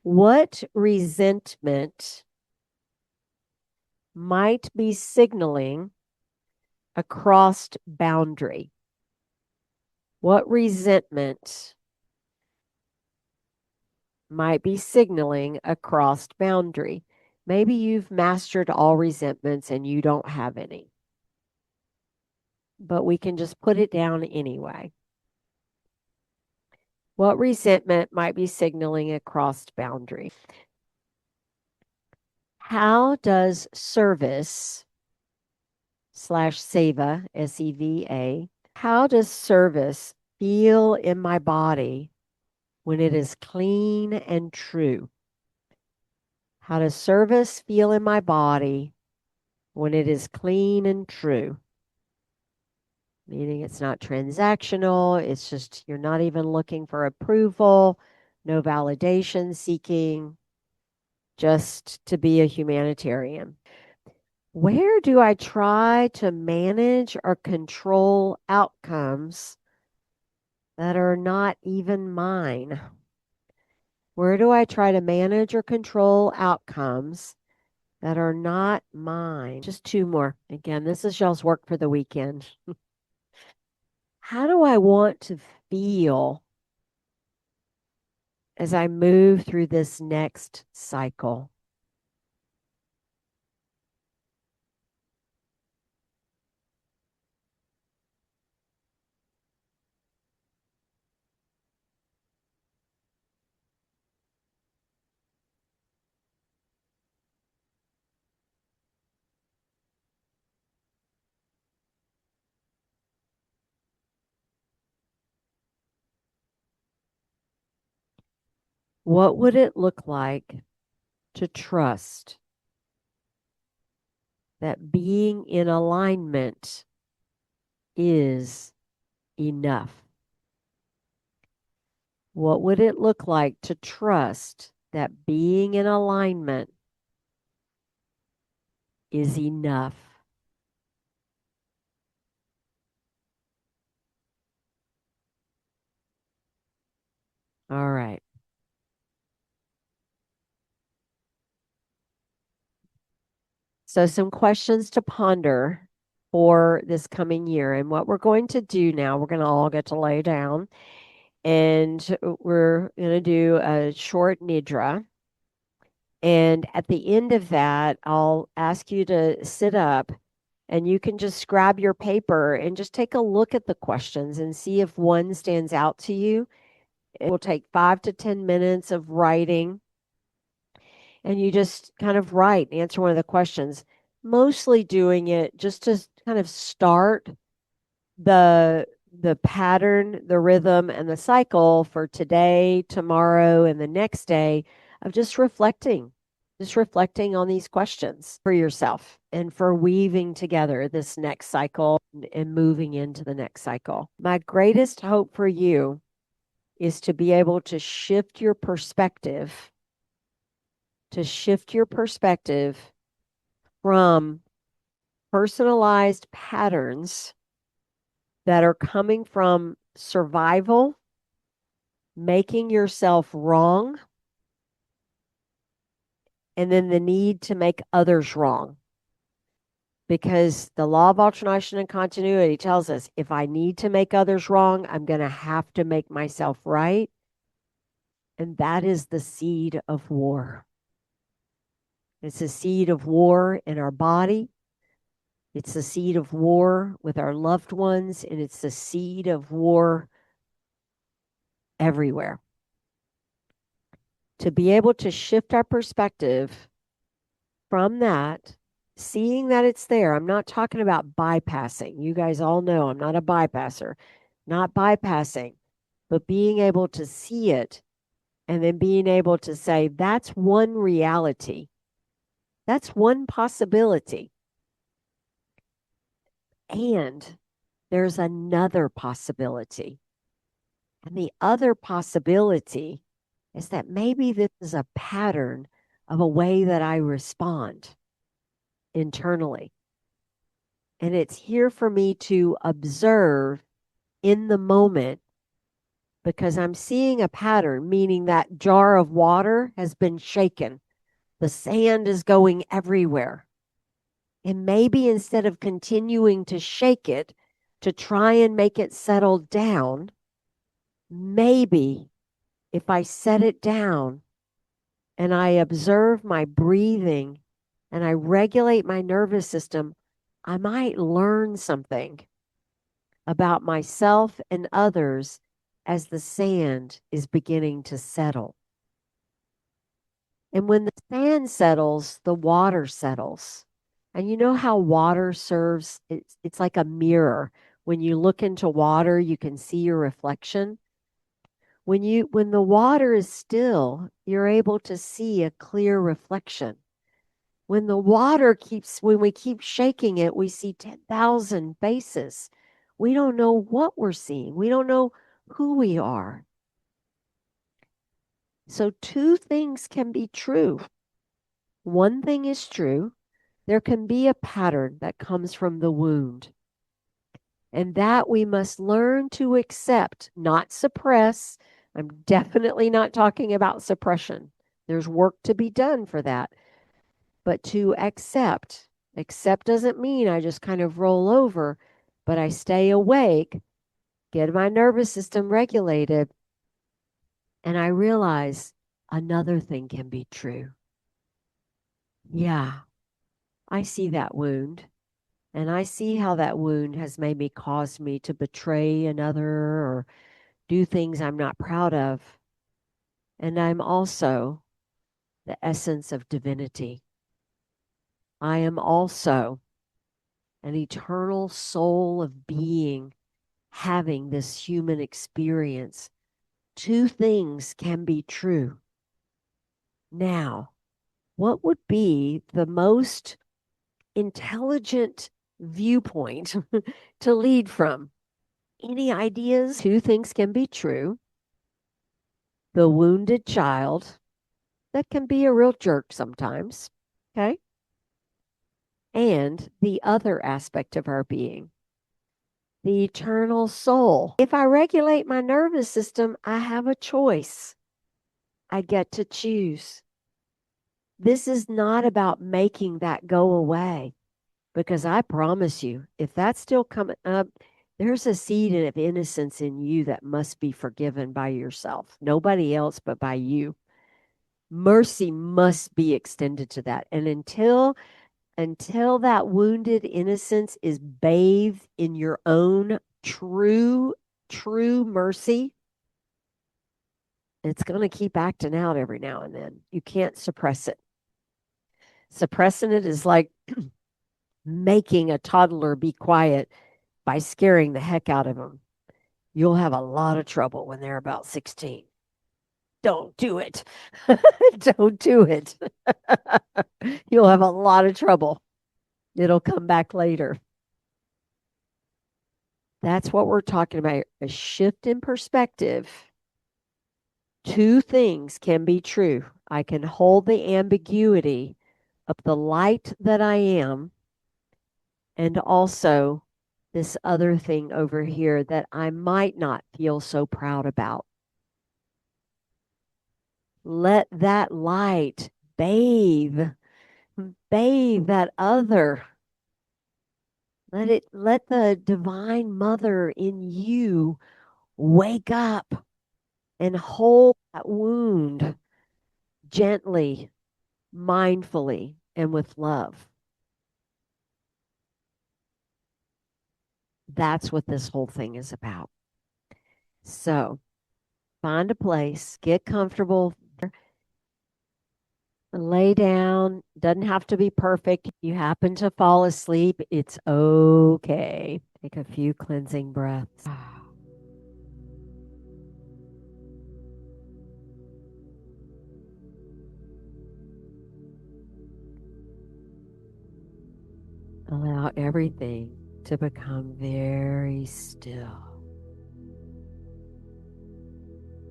What resentment might be signaling a crossed boundary? What resentment might be signaling a crossed boundary? Maybe you've mastered all resentments and you don't have any, but we can just put it down anyway. What resentment might be signaling a crossed boundary? How does service slash seva, SEVA, how does service feel in my body when it is clean and true? How does service feel in my body when it is clean and true? Meaning it's not transactional. It's just you're not even looking for approval, no validation seeking, just to be a humanitarian. Where do I try to manage or control outcomes that are not even mine? Where do I try to manage or control outcomes that are not mine? Just two more. Again, this is y'all's work for the weekend. How do I want to feel as I move through this next cycle? What would it look like to trust that being in alignment is enough? What would it look like to trust that being in alignment is enough? All right. So, some questions to ponder for this coming year. And what we're going to do now, we're going to all get to lay down and we're going to do a short nidra. And at the end of that, I'll ask you to sit up and you can just grab your paper and just take a look at the questions and see if one stands out to you. It will take 5 to 10 minutes of writing. And you just kind of write, answer one of the questions, mostly doing it just to kind of start the pattern, the rhythm, and the cycle for today, tomorrow, and the next day of just reflecting on these questions for yourself and for weaving together this next cycle and moving into the next cycle. My greatest hope for you is to be able to shift your perspective, from personalized patterns that are coming from survival, making yourself wrong, and then the need to make others wrong. Because the law of alternation and continuity tells us if I need to make others wrong, I'm going to have to make myself right. And that is the seed of war. It's a seed of war in our body. It's the seed of war with our loved ones, and it's the seed of war everywhere. To be able to shift our perspective from that, seeing that it's there. I'm not talking about bypassing. You guys all know I'm not a bypasser, not bypassing, but being able to see it and then being able to say, that's one reality. That's one possibility. And there's another possibility. And the other possibility is that maybe this is a pattern of a way that I respond internally. And it's here for me to observe in the moment because I'm seeing a pattern, meaning that jar of water has been shaken. The sand is going everywhere. And maybe instead of continuing to shake it to try and make it settle down, maybe if I set it down and I observe my breathing and I regulate my nervous system, I might learn something about myself and others as the sand is beginning to settle. And when the sand settles, the water settles. And you know how water serves, it's like a mirror. When you look into water, you can see your reflection. When the water is still, you're able to see a clear reflection. When we keep shaking it, we see 10,000 faces. We don't know what we're seeing. We don't know who we are. So two things can be true. One thing is true. There can be a pattern that comes from the wound. And that we must learn to accept, not suppress. I'm definitely not talking about suppression. There's work to be done for that. But to accept. Accept doesn't mean I just kind of roll over, but I stay awake, get my nervous system regulated, and I realize another thing can be true. Yeah, I see that wound. And I see how that wound has maybe caused me to betray another or do things I'm not proud of. And I'm also the essence of divinity. I am also an eternal soul of being having this human experience. Two things can be true. Now, what would be the most intelligent viewpoint to lead from? Any ideas? Two things can be true. The wounded child, that can be a real jerk sometimes, okay? And the other aspect of our being, the eternal soul. If I regulate my nervous system, I have a choice. I get to choose. This is not about making that go away, because I promise you, if that's still coming up, there's a seed of innocence in you that must be forgiven by yourself. Nobody else but by you. Mercy must be extended to that. And until that wounded innocence is bathed in your own true mercy, it's going to keep acting out every now and then. You can't suppress it. Suppressing it is like making a toddler be quiet by scaring the heck out of them. You'll have a lot of trouble when they're about 16. Don't do it. Don't do it. You'll have a lot of trouble. It'll come back later. That's what we're talking about. A shift in perspective. Two things can be true. I can hold the ambiguity of the light that I am, and also this other thing over here that I might not feel so proud about. Let that light bathe that other. Let the divine mother in you wake up and hold that wound gently, mindfully, and with love. That's what this whole thing is about. So find a place, get comfortable, lay down. Doesn't have to be perfect. You happen to fall asleep, it's okay. Take a few cleansing breaths. Allow everything to become very still.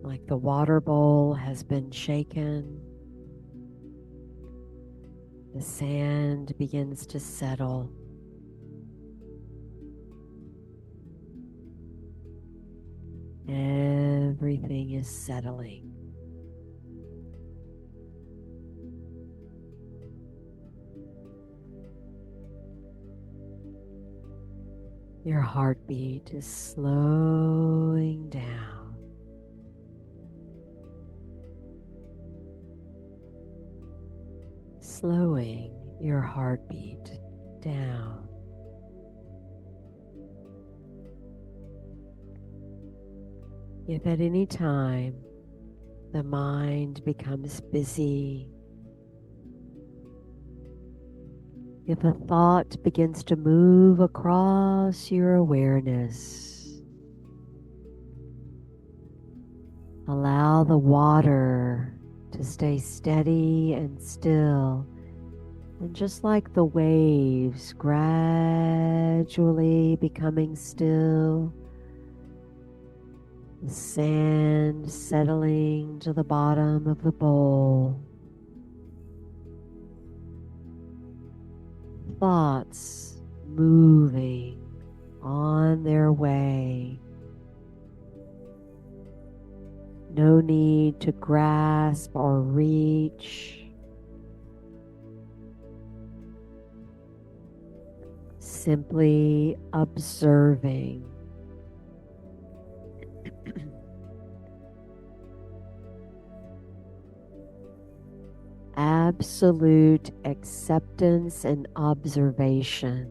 Like the water bowl has been shaken. The sand begins to settle. Everything is settling. Your heartbeat is slowing down. Slowing your heartbeat down. If at any time the mind becomes busy, if a thought begins to move across your awareness, allow the water to stay steady and still, and just like the waves gradually becoming still, the sand settling to the bottom of the bowl, thoughts moving on their way. No need to grasp or reach. Simply observing. Absolute acceptance and observation.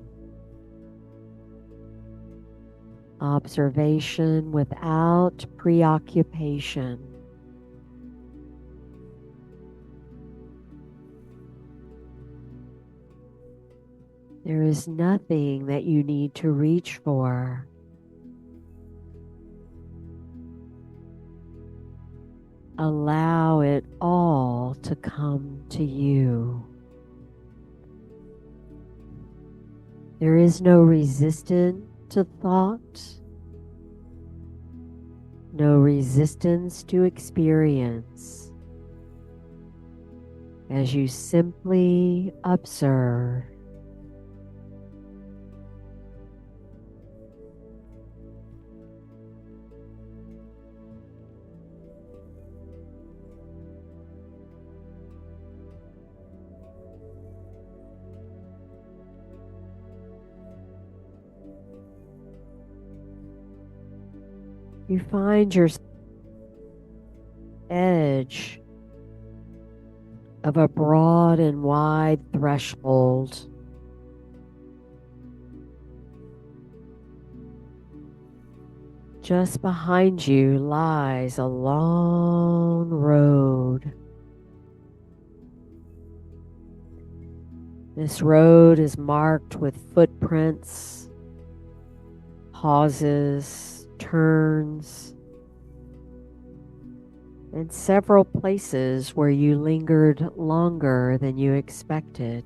Observation without preoccupation. There is nothing that you need to reach for. allow it all to come to you. There is no resistance to thought, no resistance to experience, as you simply observe. You find your edge of a broad and wide threshold. Just behind you lies a long road. This road is marked with footprints, pauses, turns, and several places where you lingered longer than you expected.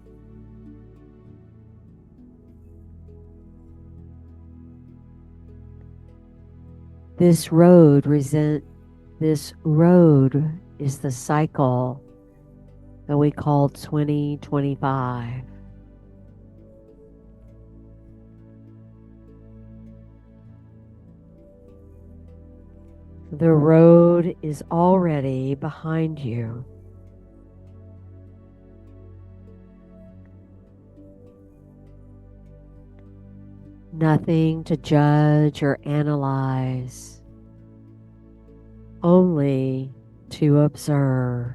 This road is the cycle that we call 2025. The road is already behind you. Nothing to judge or analyze, only to observe.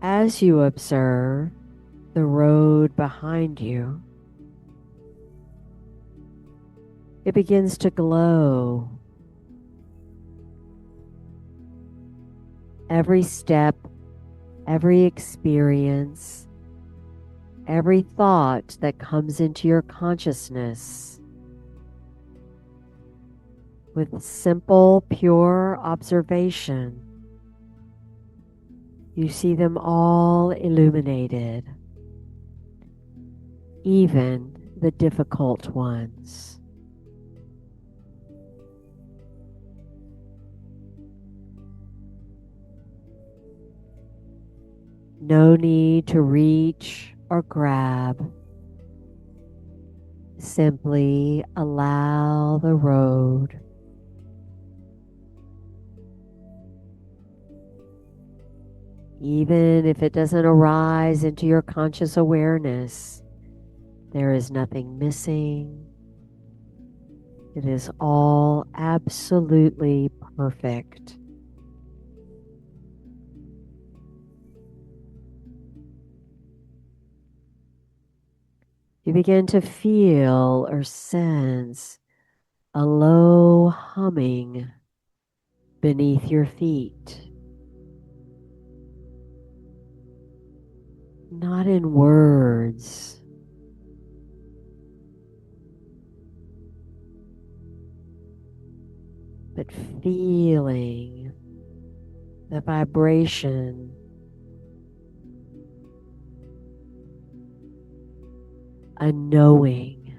As you observe the road behind you, it begins to glow. Every step, every experience, every thought that comes into your consciousness with simple, pure observation, you see them all illuminated, even the difficult ones. No need to reach or grab. Simply allow the road. Even if it doesn't arise into your conscious awareness, there is nothing missing. It is all absolutely perfect. You begin to feel or sense a low humming beneath your feet. Not in words, but feeling the vibration, a knowing.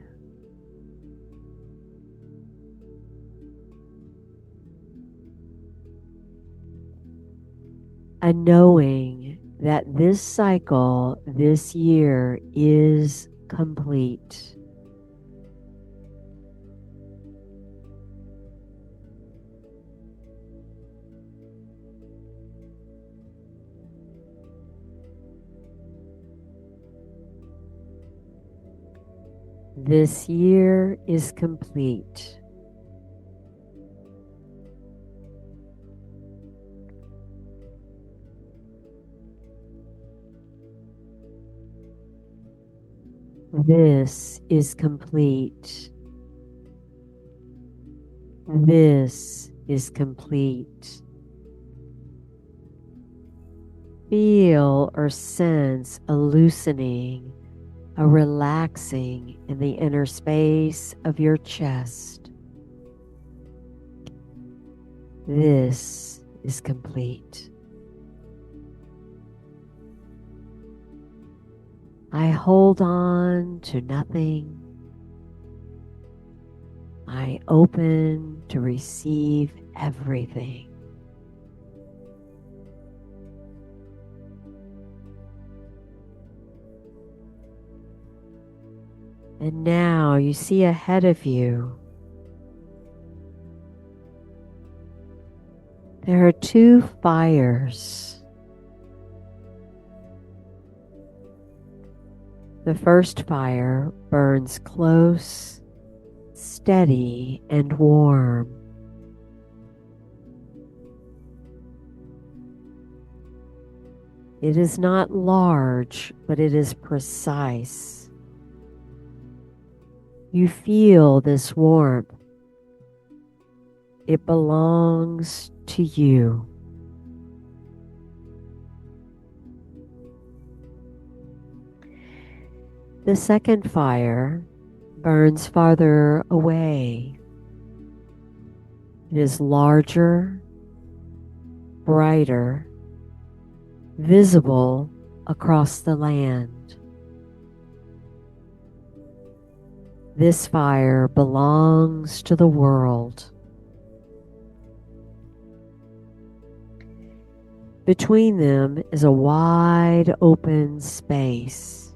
A knowing that this cycle, this year, is complete. This year is complete. This is complete. This is complete. Feel or sense a loosening, a relaxing in the inner space of your chest. This is complete. I hold on to nothing. I open to receive everything. And now you see ahead of you, there are two fires. The first fire burns close, steady, and warm. It is not large, but it is precise. You feel this warmth. It belongs to you. The second fire burns farther away. It is larger, brighter, visible across the land. This fire belongs to the world. Between them is a wide open space.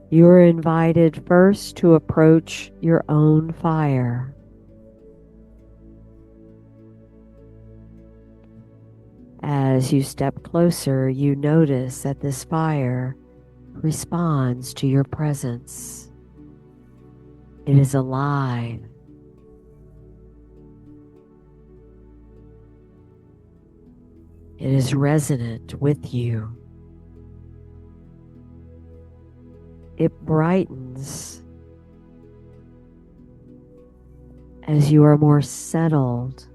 You are invited first to approach your own fire. As you step closer, you notice that this fire responds to your presence. It is alive. It is resonant with you. It brightens as you are more settled.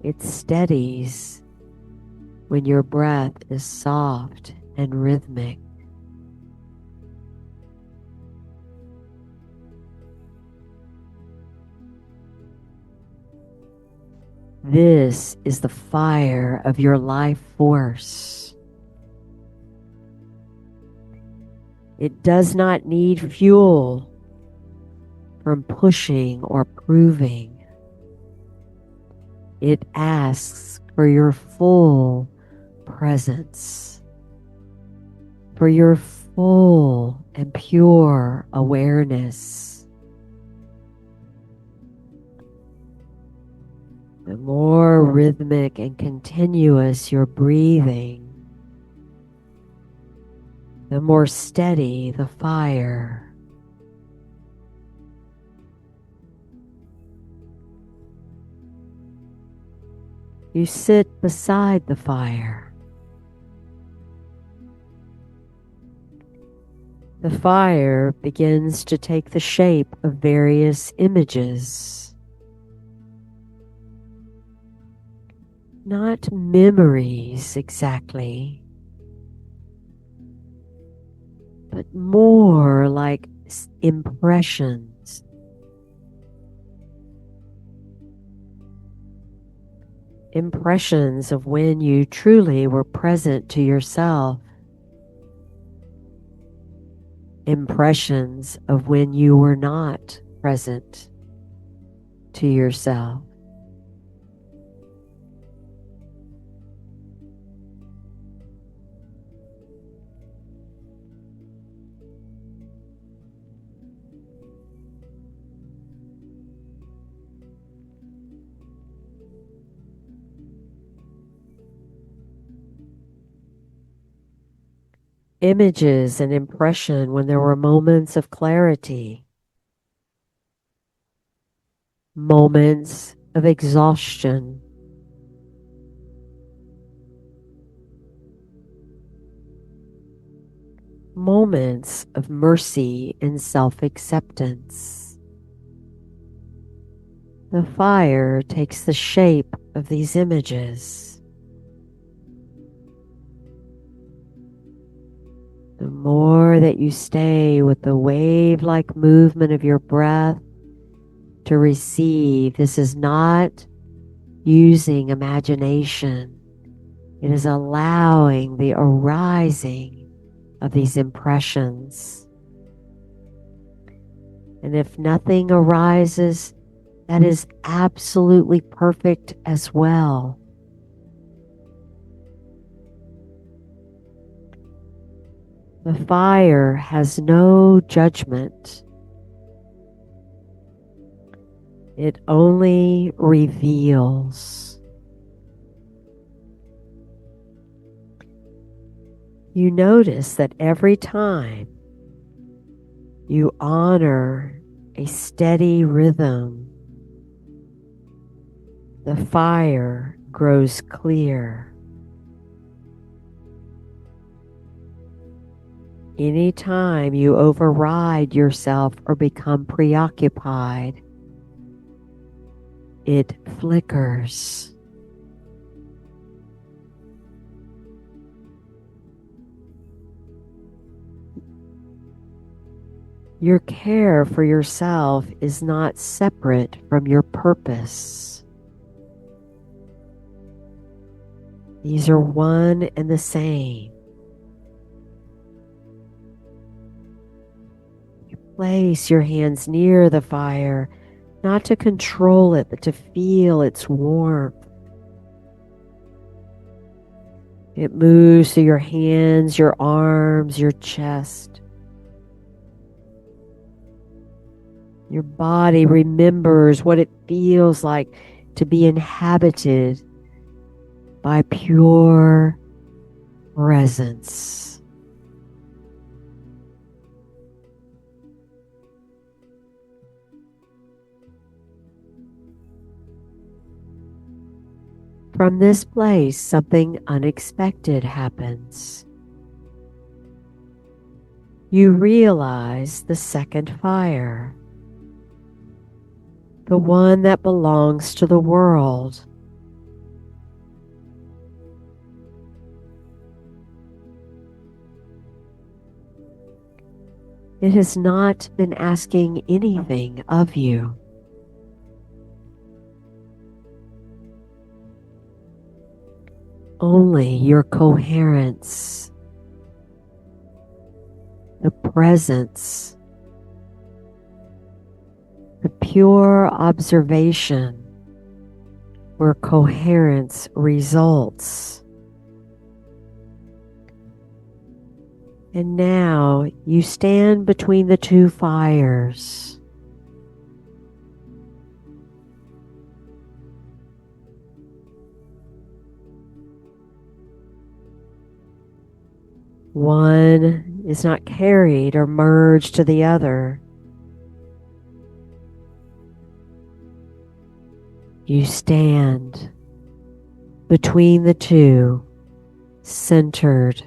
It steadies when your breath is soft and rhythmic. This is the fire of your life force. It does not need fuel from pushing or proving. It asks for your full presence, for your full and pure awareness. The more rhythmic and continuous your breathing, the more steady the fire. You sit beside the fire. The fire begins to take the shape of various images. Not memories exactly, but more like impressions. Impressions of when you truly were present to yourself. Impressions of when you were not present to yourself. Images and impression when there were moments of clarity, moments of exhaustion, moments of mercy and self-acceptance. The fire takes the shape of these images. The more that you stay with the wave-like movement of your breath to receive, this is not using imagination. It is allowing the arising of these impressions. And if nothing arises, that is absolutely perfect as well. The fire has no judgment. It only reveals. You notice that every time you honor a steady rhythm, the fire grows clear. Anytime you override yourself or become preoccupied, it flickers. Your care for yourself is not separate from your purpose. These are one and the same. You place your hands near the fire, not to control it, but to feel its warmth. It moves through your hands, your arms, your chest. Your body remembers what it feels like to be inhabited by pure presence. From this place, something unexpected happens. You realize the second fire, the one that belongs to the world. It has not been asking anything of you. Only your coherence, the presence, the pure observation where coherence results. And now you stand between the two fires. One is not carried or merged to the other. You stand between the two, centered.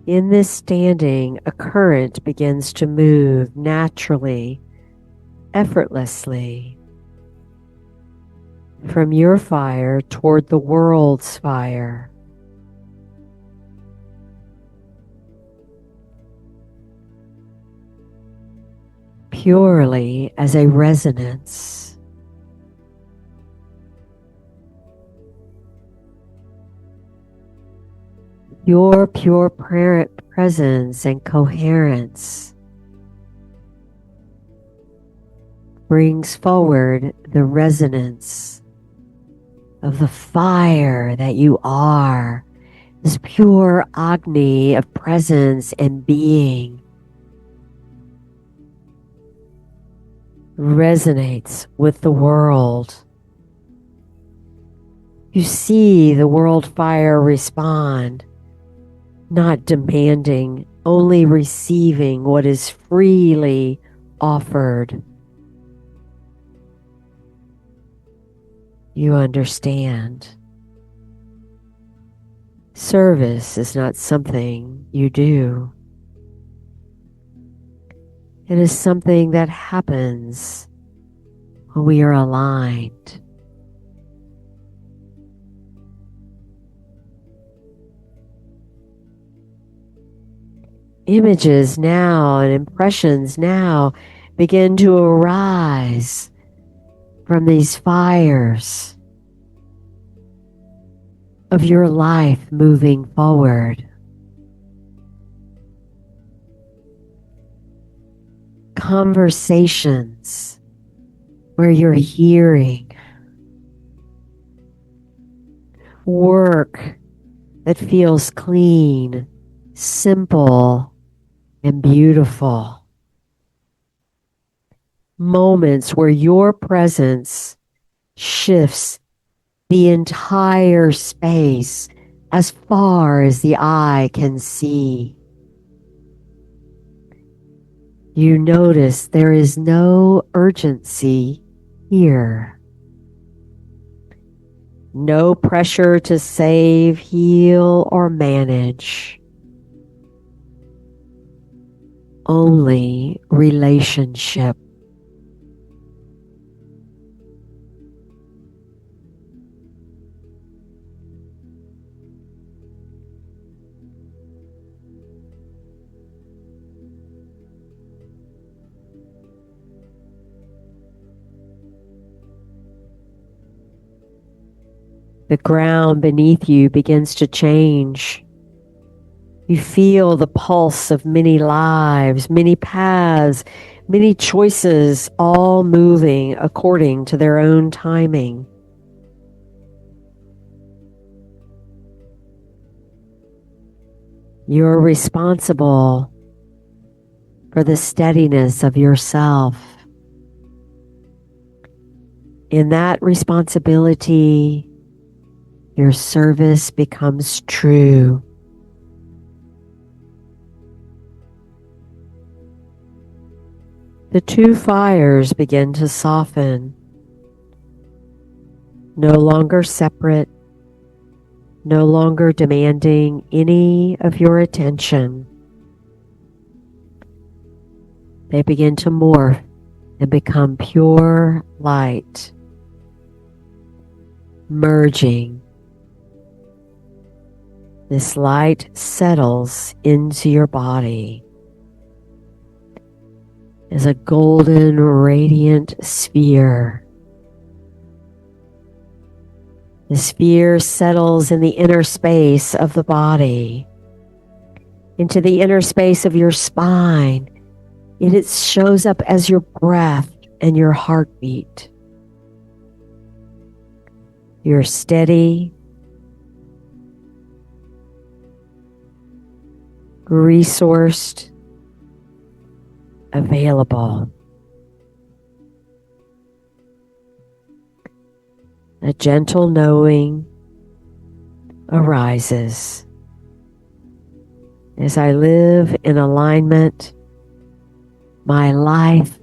In this standing, a current begins to move naturally, effortlessly, from your fire toward the world's fire. Purely as a resonance. Your pure presence and coherence brings forward the resonance of the fire that you are, this pure Agni of presence and being resonates with the world. You see the world fire respond, not demanding, only receiving what is freely offered. You understand. Service is not something you do. It is something that happens when we are aligned. images now and impressions now begin to arise from these fires of your life moving forward. Conversations where you're hearing, work that feels clean, simple, and beautiful. Moments where your presence shifts the entire space as far as the eye can see. You notice there is no urgency here. No pressure to save, heal, or manage. Only relationship. The ground beneath you begins to change. You feel the pulse of many lives, many paths, many choices, all moving according to their own timing. You're responsible for the steadiness of yourself. In that responsibility, your service becomes true. The two fires begin to soften, no longer separate, no longer demanding any of your attention. They begin to morph and become pure light, merging. This light settles into your body as a golden, radiant sphere. The sphere settles in the inner space of the body, into the inner space of your spine. It shows up as your breath and your heartbeat. You're steady, resourced, available. A gentle knowing arises. As I live in alignment, my life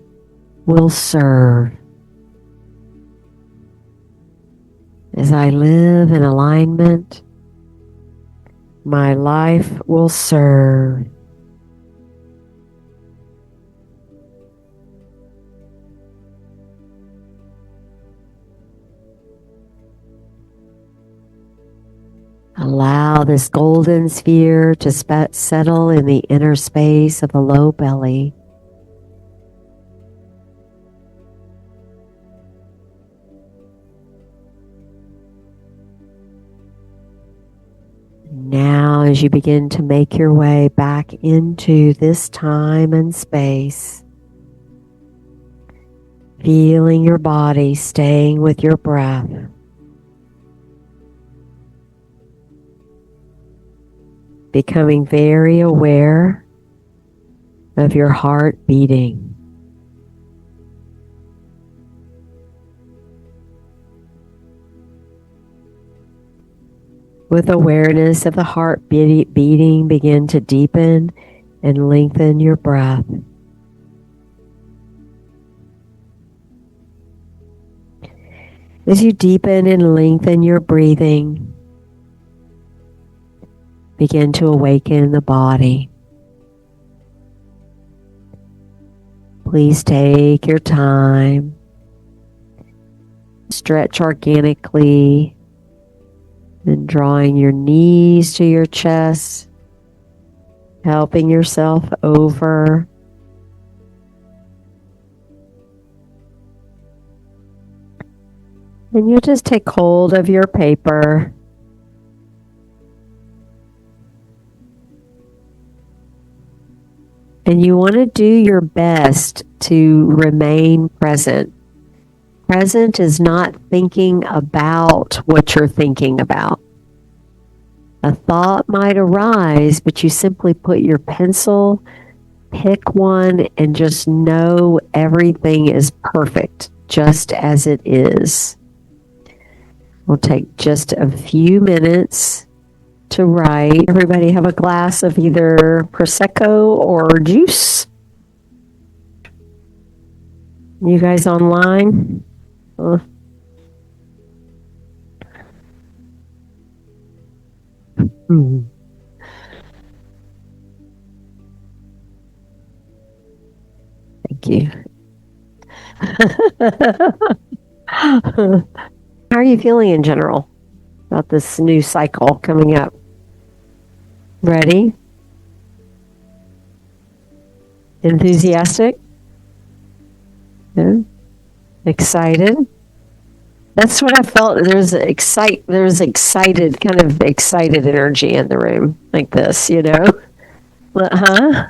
will serve. As I live in alignment, my life will serve. Allow this golden sphere to settle in the inner space of the low belly. Now, as you begin to make your way back into this time and space, feeling your body staying with your breath, becoming very aware of your heart beating. With awareness of the heart beating, begin to deepen and lengthen your breath. As you deepen and lengthen your breathing, begin to awaken the body. Please take your time. Stretch organically, then drawing your knees to your chest helping yourself over. And you just take hold of your paper. And you want to do your best to remain present. Present is not thinking about what you're thinking about. A thought might arise, but you simply put your pencil, pick one, and just know everything is perfect, just as it is. We'll take just a few minutes to write. Everybody have a glass of either Prosecco or juice. You guys online? Thank you. How are you feeling in general about this new cycle coming up? Ready? Enthusiastic? Yeah. Excited? That's what I felt. There's excited, kind of excited energy in the room, like this, you know? Huh?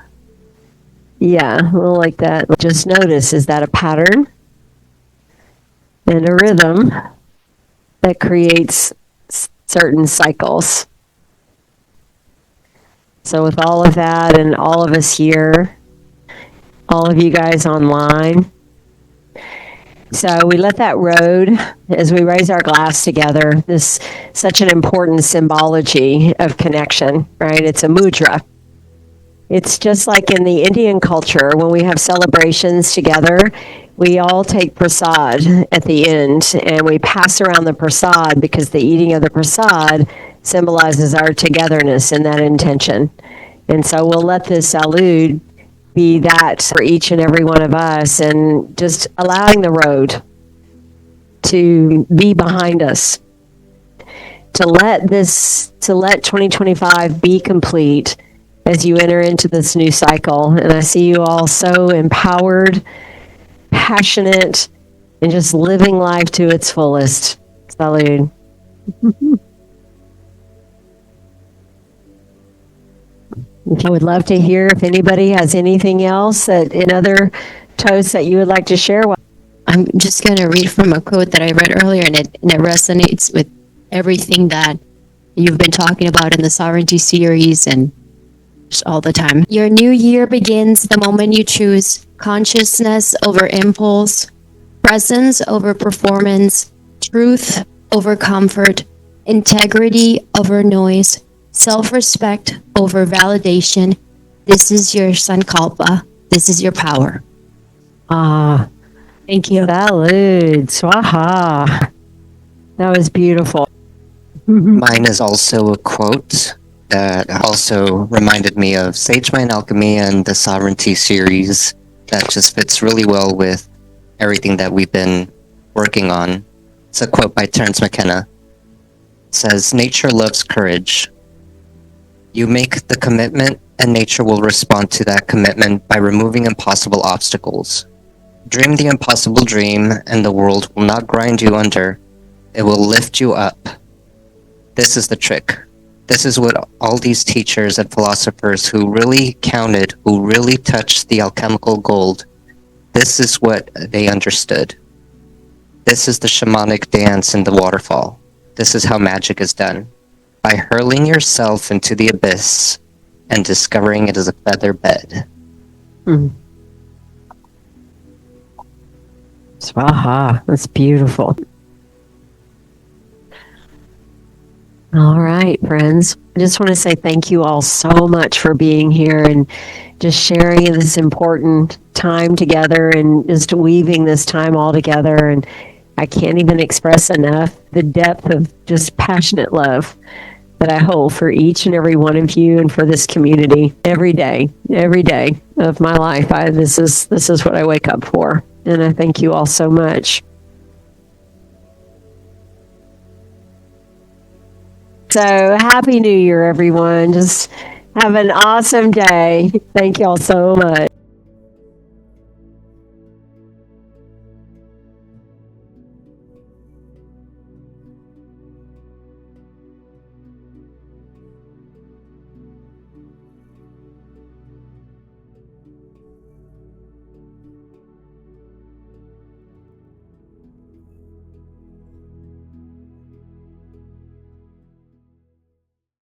Yeah, well, like that. Just notice, is that a pattern and a rhythm that creates certain cycles? So with all of that and all of us here, all of you guys online, so we let that road, as we raise our glass together, this such an important symbology of connection, right? It's a mudra. It's just like in the Indian culture, when we have celebrations together, we all take prasad at the end and we pass around the prasad because the eating of the prasad symbolizes our togetherness and that intention. And so we'll let this salud be that for each and every one of us, and just allowing the road to be behind us, to let 2025 be complete as you enter into this new cycle. And I see you all so empowered, passionate, and just living life to its fullest. Salud. I would love to hear if anybody has anything else in other toasts that you would like to share. I'm just going to read from a quote that I read earlier, and it resonates with everything that you've been talking about in the sovereignty series and just all the time. Your new year begins the moment you choose consciousness over impulse, presence over performance, truth over comfort, integrity over noise, self-respect over validation. This is your sankalpa. This is your power. Thank you. Salud. Swaha. That was beautiful. Mine is also a quote that also reminded me of Sage Mind Alchemy and the Sovereignty series that just fits really well with everything that we've been working on. It's a quote by Terence McKenna. It says, "Nature loves courage. You make the commitment and nature will respond to that commitment by removing impossible obstacles. Dream the impossible dream and the world will not grind you under. It will lift you up. This is the trick. This is what all these teachers and philosophers who really counted, who really touched the alchemical gold, this is what they understood. This is the shamanic dance in the waterfall. This is how magic is done. By hurling yourself into the abyss and discovering it is a feather bed." Swaha. That's beautiful. All right, friends. I just want to say thank you all so much for being here and just sharing this important time together and just weaving this time all together. And I can't even express enough the depth of just passionate love that I hold for each and every one of you and for this community every day of my life. This is what I wake up for. And I thank you all so much. So happy New Year, everyone. Just Have an awesome day. Thank y'all so much.